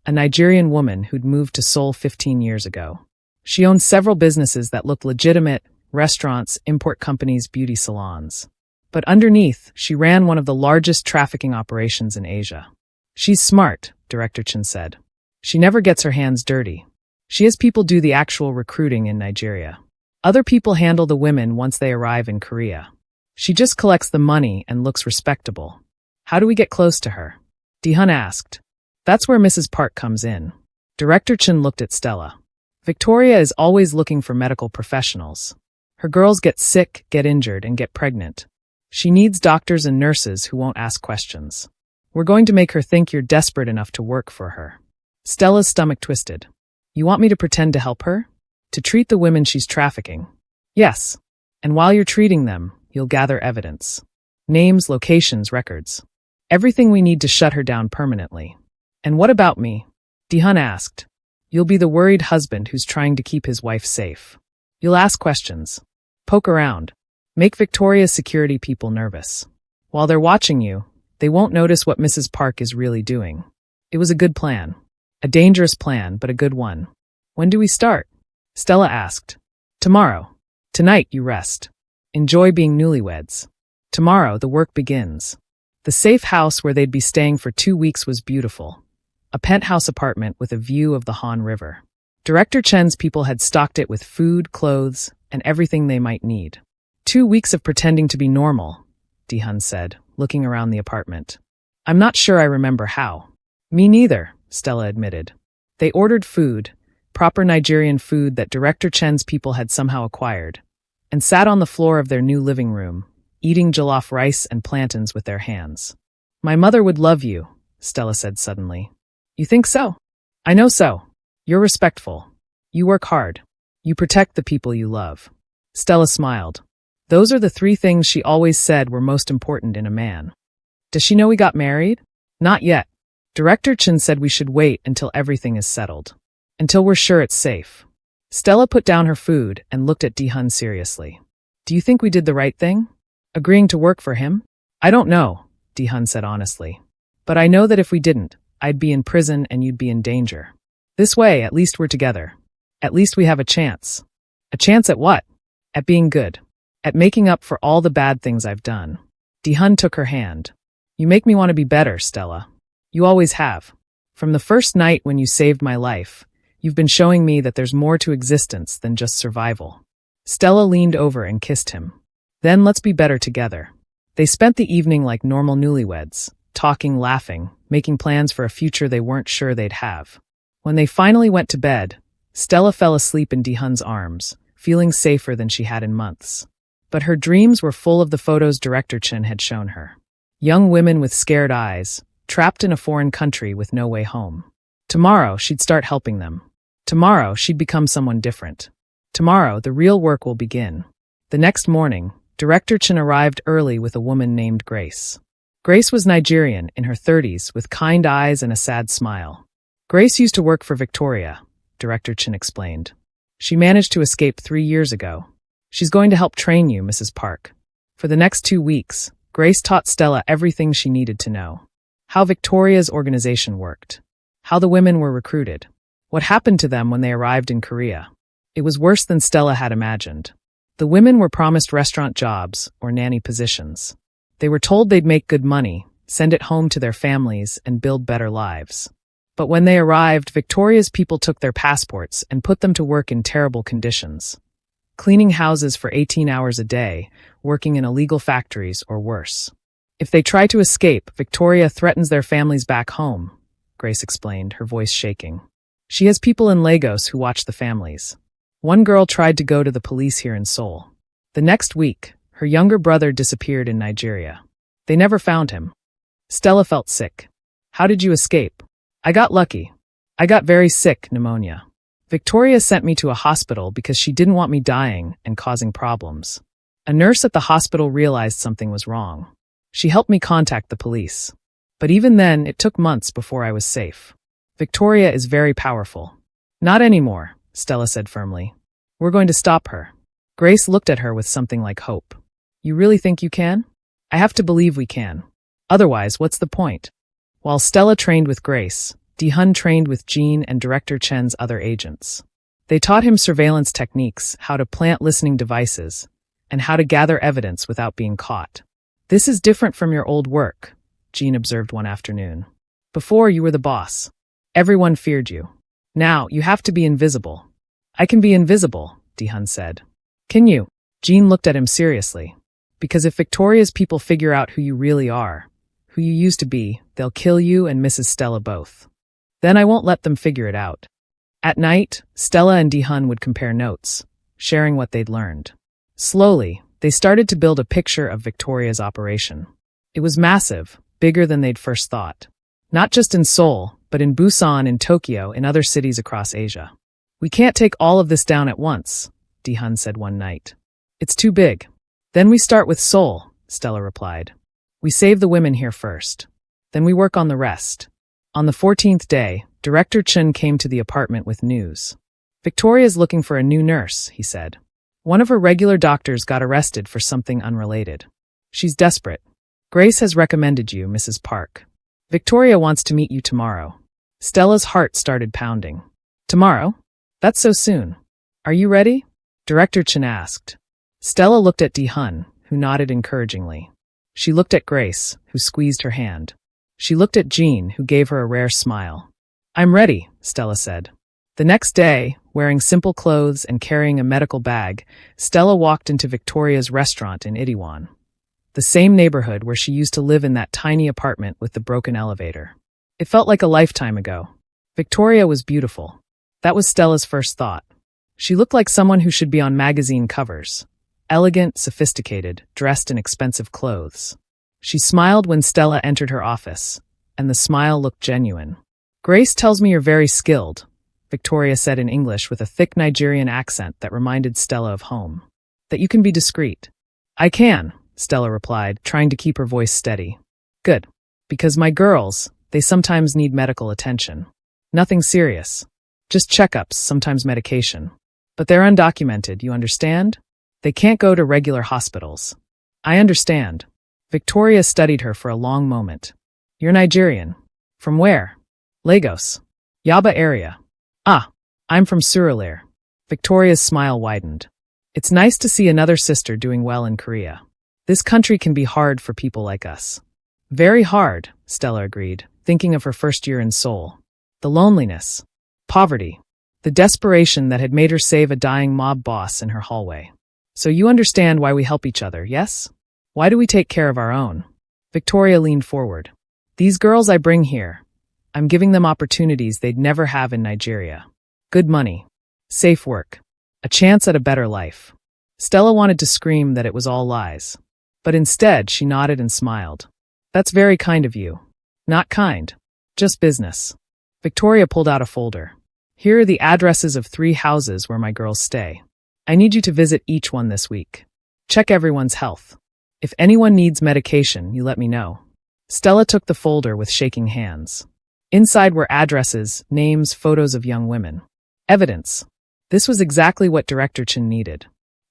a Nigerian woman who'd moved to Seoul 15 years ago. She owned several businesses that looked legitimate: restaurants, import companies, beauty salons. But underneath, she ran one of the largest trafficking operations in Asia. She's smart, Director Chin said. She never gets her hands dirty. She has people do the actual recruiting in Nigeria. Other people handle the women once they arrive in Korea. She just collects the money and looks respectable. How do we get close to her? Dehun asked. That's where Mrs. Park comes in. Director Chin looked at Stella. Victoria is always looking for medical professionals. Her girls get sick, get injured, and get pregnant. She needs doctors and nurses who won't ask questions. We're going to make her think you're desperate enough to work for her. Stella's stomach twisted. You want me to pretend to help her? To treat the women she's trafficking? Yes. And while you're treating them, You'll gather evidence. Names, locations, records. Everything we need to shut her down permanently. And what about me? Dehun asked. You'll be the worried husband who's trying to keep his wife safe. You'll ask questions. Poke around. Make Victoria's security people nervous. While they're watching you, they won't notice what Mrs. Park is really doing. It was a good plan. A dangerous plan, but a good one. When do we start? Stella asked. Tomorrow. Tonight you rest. Enjoy being newlyweds. Tomorrow the work begins. The safe house where they'd be staying for 2 weeks was beautiful. A penthouse apartment with a view of the Han River. Director Chen's people had stocked it with food, clothes, and everything they might need. 2 weeks of pretending to be normal, Dehun said, looking around the apartment. I'm not sure I remember how. Me neither, Stella admitted. They ordered food, proper Nigerian food that Director Chen's people had somehow acquired, and sat on the floor of their new living room, eating jollof rice and plantains with their hands. My mother would love you, Stella said suddenly. You think so? I know so. You're respectful. You work hard. You protect the people you love. Stella smiled. Those are the 3 things she always said were most important in a man. Does she know we got married? Not yet. Director Chen said we should wait until everything is settled. Until we're sure it's safe. Stella put down her food and looked at Dehun seriously. Do you think we did the right thing? Agreeing to work for him? I don't know, Dehun said honestly. But I know that if we didn't, I'd be in prison and you'd be in danger. This way, at least we're together. At least we have a chance. A chance at what? At being good. At making up for all the bad things I've done. Dehun took her hand. You make me want to be better, Stella. You always have. From the first night when you saved my life, you've been showing me that there's more to existence than just survival. Stella leaned over and kissed him. Then let's be better together. They spent the evening like normal newlyweds, talking, laughing, making plans for a future they weren't sure they'd have. When they finally went to bed, Stella fell asleep in Dehun's arms, feeling safer than she had in months. But her dreams were full of the photos Director Chen had shown her. Young women with scared eyes, trapped in a foreign country with no way home. Tomorrow, she'd start helping them. Tomorrow, she'd become someone different. Tomorrow, the real work will begin. The next morning, Director Chen arrived early with a woman named Grace. Grace was Nigerian, in her 30s, with kind eyes and a sad smile. Grace used to work for Victoria, Director Chen explained. She managed to escape 3 years ago. She's going to help train you, Mrs. Park. For the next 2 weeks, Grace taught Stella everything she needed to know. How Victoria's organization worked. How the women were recruited. What happened to them when they arrived in Korea. It was worse than Stella had imagined. The women were promised restaurant jobs or nanny positions. They were told they'd make good money, send it home to their families, and build better lives. But when they arrived, Victoria's people took their passports and put them to work in terrible conditions. Cleaning houses for 18 hours a day, working in illegal factories or worse. If they try to escape, Victoria threatens their families back home, Grace explained, her voice shaking. She has people in Lagos who watch the families. One girl tried to go to the police here in Seoul. The next week, her younger brother disappeared in Nigeria. They never found him. Stella felt sick. How did you escape? I got lucky. I got very sick, pneumonia. Victoria sent me to a hospital because she didn't want me dying and causing problems. A nurse at the hospital realized something was wrong. She helped me contact the police. But even then, it took months before I was safe. Victoria is very powerful. Not anymore, Stella said firmly. We're going to stop her. Grace looked at her with something like hope. You really think you can? I have to believe we can. Otherwise, what's the point? While Stella trained with Grace, Dehun trained with Jean and Director Chen's other agents. They taught him surveillance techniques, how to plant listening devices, and how to gather evidence without being caught. This is different from your old work, Jean observed one afternoon. Before, you were the boss. Everyone feared you. Now, you have to be invisible. I can be invisible, Dehun said. Can you? Jean looked at him seriously. Because if Victoria's people figure out who you really are, who you used to be, they'll kill you and Mrs. Stella both. Then I won't let them figure it out. At night, Stella and Dehun would compare notes, sharing what they'd learned. Slowly, they started to build a picture of Victoria's operation. It was massive, bigger than they'd first thought. Not just in Seoul, but in Busan, in Tokyo, in other cities across Asia. We can't take all of this down at once, Dehun said one night. It's too big. Then we start with Seoul, Stella replied. We save the women here first. Then we work on the rest. On the 14th day, Director Chun came to the apartment with news. Victoria's looking for a new nurse, he said. One of her regular doctors got arrested for something unrelated. She's desperate. Grace has recommended you, Mrs. Park. Victoria wants to meet you tomorrow. Stella's heart started pounding. Tomorrow? That's so soon. Are you ready? Director Chun asked. Stella looked at Dehun, who nodded encouragingly. She looked at Grace, who squeezed her hand. She looked at Jean, who gave her a rare smile. I'm ready, Stella said. The next day, wearing simple clothes and carrying a medical bag, Stella walked into Victoria's restaurant in Itaewon, the same neighborhood where she used to live in that tiny apartment with the broken elevator. It felt like a lifetime ago. Victoria was beautiful. That was Stella's first thought. She looked like someone who should be on magazine covers. Elegant, sophisticated, dressed in expensive clothes. She smiled when Stella entered her office, and the smile looked genuine. Grace tells me you're very skilled, Victoria said in English with a thick Nigerian accent that reminded Stella of home. That you can be discreet. I can, Stella replied, trying to keep her voice steady. Good. Because my girls, they sometimes need medical attention. Nothing serious. Just checkups, sometimes medication. But they're undocumented, you understand? They can't go to regular hospitals. I understand. Victoria studied her for a long moment. You're Nigerian. From where? Lagos. Yaba area. Ah, I'm from Surulere. Victoria's smile widened. It's nice to see another sister doing well in Korea. This country can be hard for people like us. Very hard, Stella agreed, thinking of her first year in Seoul. The loneliness. Poverty. The desperation that had made her save a dying mob boss in her hallway. So you understand why we help each other, yes? Why do we take care of our own? Victoria leaned forward. These girls I bring here, I'm giving them opportunities they'd never have in Nigeria. Good money. Safe work. A chance at a better life. Stella wanted to scream that it was all lies. But instead, she nodded and smiled. That's very kind of you. Not kind. Just business. Victoria pulled out a folder. Here are the addresses of 3 houses where my girls stay. I need you to visit each one this week. Check everyone's health. If anyone needs medication, you let me know. Stella took the folder with shaking hands. Inside were addresses, names, photos of young women. Evidence. This was exactly what Director Chun needed.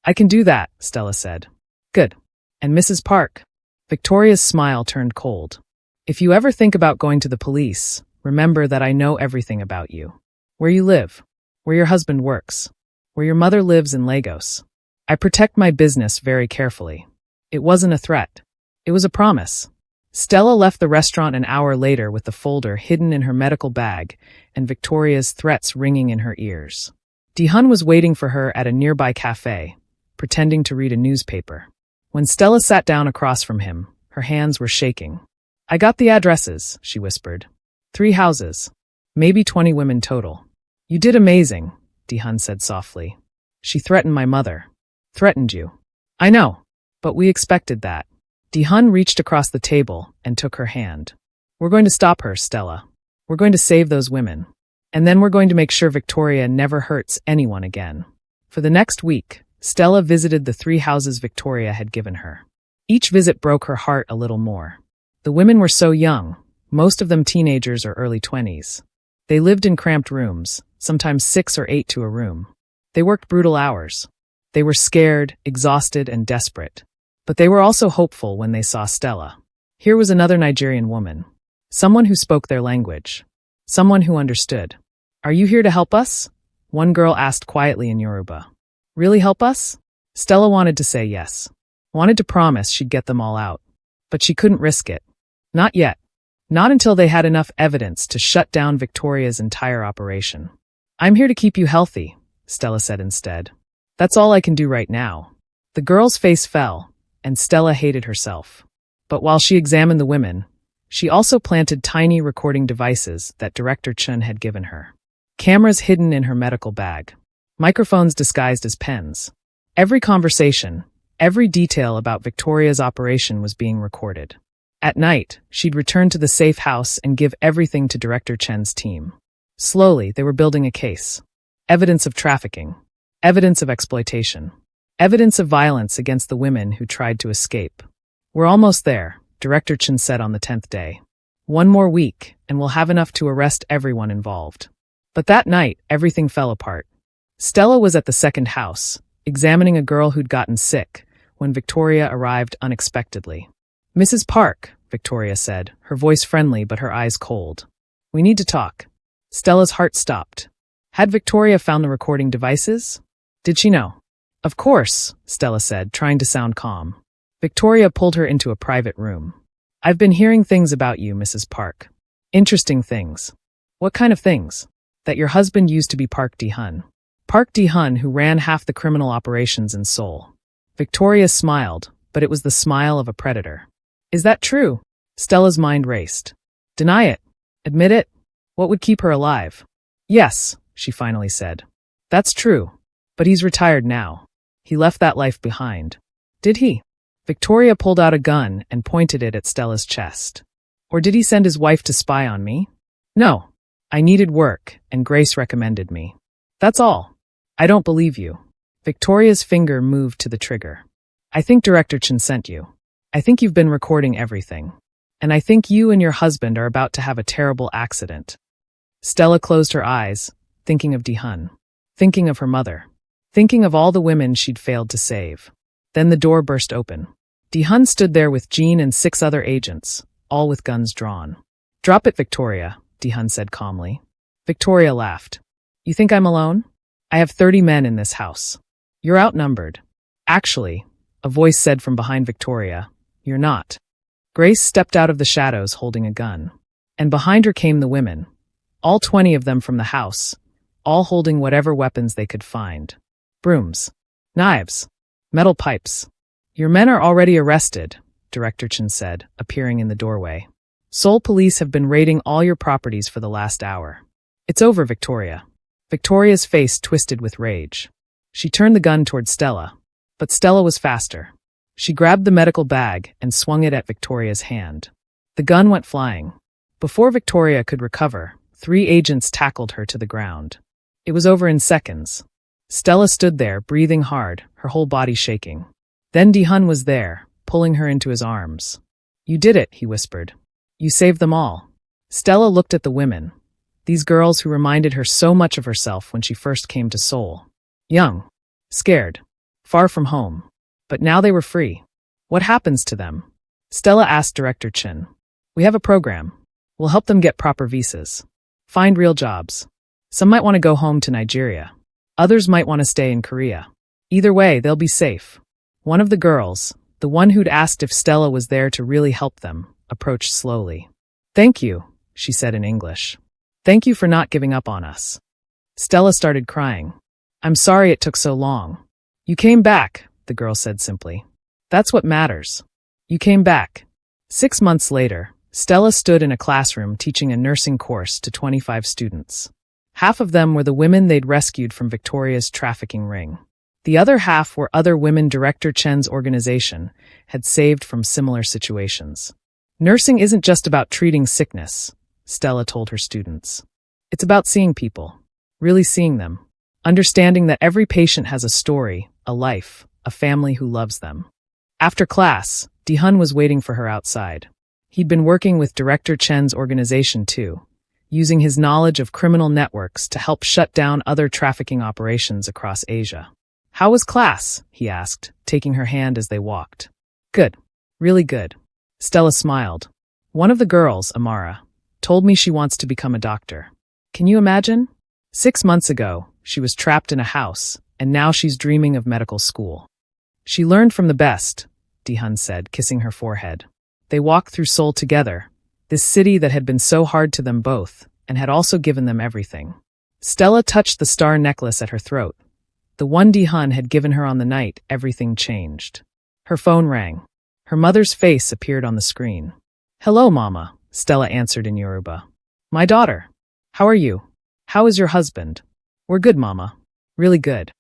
I can do that, Stella said. Good. And Mrs. Park? Victoria's smile turned cold. If you ever think about going to the police, remember that I know everything about you. Where you live. Where your husband works. Where your mother lives in Lagos. I protect my business very carefully. It wasn't a threat. It was a promise. Stella left the restaurant an hour later with the folder hidden in her medical bag and Victoria's threats ringing in her ears. Dehun was waiting for her at a nearby café, pretending to read a newspaper. When Stella sat down across from him, her hands were shaking. I got the addresses, she whispered. 3 houses. Maybe 20 women total. You did amazing, Dehun said softly. She threatened my mother. Threatened you. I know. But we expected that. Dehun reached across the table and took her hand. We're going to stop her, Stella. We're going to save those women. And then we're going to make sure Victoria never hurts anyone again. For the next week, Stella visited the 3 houses Victoria had given her. Each visit broke her heart a little more. The women were so young, most of them teenagers or early 20s. They lived in cramped rooms, sometimes 6 or 8 to a room. They worked brutal hours. They were scared, exhausted, and desperate. But they were also hopeful when they saw Stella. Here was another Nigerian woman. Someone who spoke their language. Someone who understood. Are you here to help us? One girl asked quietly in Yoruba. Really help us? Stella wanted to say yes. Wanted to promise she'd get them all out. But she couldn't risk it. Not yet. Not until they had enough evidence to shut down Victoria's entire operation. I'm here to keep you healthy, Stella said instead. That's all I can do right now. The girl's face fell, and Stella hated herself. But while she examined the women, she also planted tiny recording devices that Director Chun had given her. Cameras hidden in her medical bag. Microphones disguised as pens. Every conversation, every detail about Victoria's operation was being recorded. At night, she'd return to the safe house and give everything to Director Chen's team. Slowly, they were building a case. Evidence of trafficking. Evidence of exploitation. Evidence of violence against the women who tried to escape. We're almost there, Director Chen said on the 10th day. One more week, and we'll have enough to arrest everyone involved. But that night, everything fell apart. Stella was at the second house, examining a girl who'd gotten sick, when Victoria arrived unexpectedly. Mrs. Park, Victoria said, her voice friendly but her eyes cold. We need to talk. Stella's heart stopped. Had Victoria found the recording devices? Did she know? Of course, Stella said, trying to sound calm. Victoria pulled her into a private room. I've been hearing things about you, Mrs. Park. Interesting things. What kind of things? That your husband used to be Park Dehun. Park Dehun, who ran half the criminal operations in Seoul. Victoria smiled, but it was the smile of a predator. Is that true? Stella's mind raced. Deny it. Admit it. What would keep her alive? Yes, she finally said. That's true. But he's retired now. He left that life behind. Did he? Victoria pulled out a gun and pointed it at Stella's chest. Or did he send his wife to spy on me? No. I needed work, and Grace recommended me. That's all. I don't believe you. Victoria's finger moved to the trigger. I think Director Chen sent you. I think you've been recording everything. And I think you and your husband are about to have a terrible accident. Stella closed her eyes, thinking of Dehun. Thinking of her mother. Thinking of all the women she'd failed to save. Then the door burst open. Dehun stood there with Jean and 6 other agents, all with guns drawn. Drop it, Victoria, Dehun said calmly. Victoria laughed. You think I'm alone? I have 30 men in this house. You're outnumbered. Actually, a voice said from behind Victoria, you're not. Grace stepped out of the shadows holding a gun. And behind her came the women. All 20 of them from the house, all holding whatever weapons they could find. Brooms. Knives. Metal pipes. Your men are already arrested, Director Chen said, appearing in the doorway. Seoul police have been raiding all your properties for the last hour. It's over, Victoria. Victoria's face twisted with rage. She turned the gun toward Stella. But Stella was faster. She grabbed the medical bag and swung it at Victoria's hand. The gun went flying. Before Victoria could recover, 3 agents tackled her to the ground. It was over in seconds. Stella stood there, breathing hard, her whole body shaking. Then Dehun was there, pulling her into his arms. You did it, he whispered. You saved them all. Stella looked at the women. These girls who reminded her so much of herself when she first came to Seoul. Young. Scared. Far from home. But now they were free. What happens to them? Stella asked Director Chen. We have a program. We'll help them get proper visas. Find real jobs. Some might want to go home to Nigeria. Others might want to stay in Korea. Either way, they'll be safe. One of the girls, the one who'd asked if Stella was there to really help them, approached slowly. Thank you, she said in English. Thank you for not giving up on us. Stella started crying. I'm sorry it took so long. You came back, the girl said simply. That's what matters. You came back. 6 months later, Stella stood in a classroom teaching a nursing course to 25 students. Half of them were the women they'd rescued from Victoria's trafficking ring. The other half were other women Director Chen's organization had saved from similar situations. Nursing isn't just about treating sickness, Stella told her students. It's about seeing people, really seeing them, understanding that every patient has a story, a life, a family who loves them. After class, Dehun was waiting for her outside. He'd been working with Director Chen's organization too, using his knowledge of criminal networks to help shut down other trafficking operations across Asia. How was class? He asked, taking her hand as they walked. Good. Really good. Stella smiled. One of the girls, Amara, told me she wants to become a doctor. Can you imagine? 6 months ago, she was trapped in a house, and now she's dreaming of medical school. She learned from the best, Dehun said, kissing her forehead. They walked through Seoul together, this city that had been so hard to them both, and had also given them everything. Stella touched the star necklace at her throat. The one Dehun had given her on the night everything changed. Her phone rang. Her mother's face appeared on the screen. Hello, Mama, Stella answered in Yoruba. My daughter. How are you? How is your husband? We're good, Mama. Really good.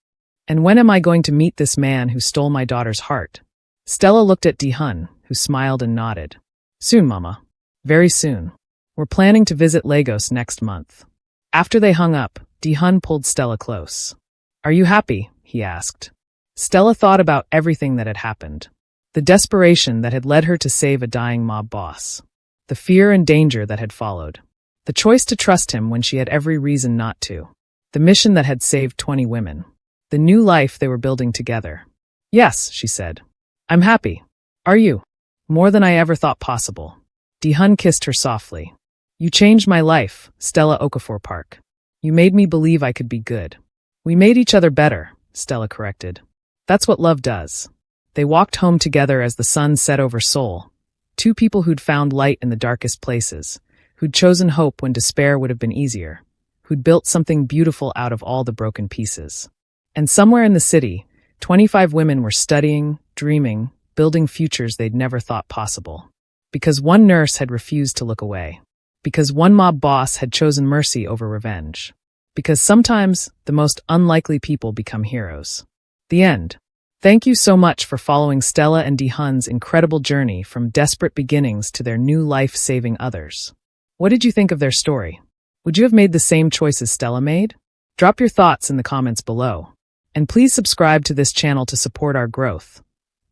And when am I going to meet this man who stole my daughter's heart? Stella looked at Dehun, who smiled and nodded. Soon, Mama. Very soon. We're planning to visit Lagos next month. After they hung up, Dehun pulled Stella close. Are you happy? He asked. Stella thought about everything that had happened. The desperation that had led her to save a dying mob boss. The fear and danger that had followed. The choice to trust him when she had every reason not to. The mission that had saved 20 women. The new life they were building together. Yes, she said. I'm happy. Are you? More than I ever thought possible. Dehun kissed her softly. You changed my life, Stella Okafor Park. You made me believe I could be good. We made each other better, Stella corrected. That's what love does. They walked home together as the sun set over Seoul. Two people who'd found light in the darkest places, who'd chosen hope when despair would have been easier, who'd built something beautiful out of all the broken pieces. And somewhere in the city, 25 women were studying, dreaming, building futures they'd never thought possible. Because one nurse had refused to look away. Because one mob boss had chosen mercy over revenge. Because sometimes the most unlikely people become heroes. The end. Thank you so much for following Stella and Dehun's incredible journey from desperate beginnings to their new life saving others. What did you think of their story? Would you have made the same choices Stella made? Drop your thoughts in the comments below. And please subscribe to this channel to support our growth.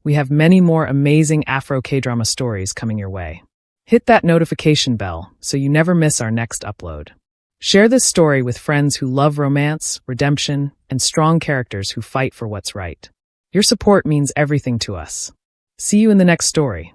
We have many more amazing Afro K-drama stories coming your way. Hit that notification bell so you never miss our next upload. Share this story with friends who love romance, redemption, and strong characters who fight for what's right. Your support means everything to us. See you in the next story.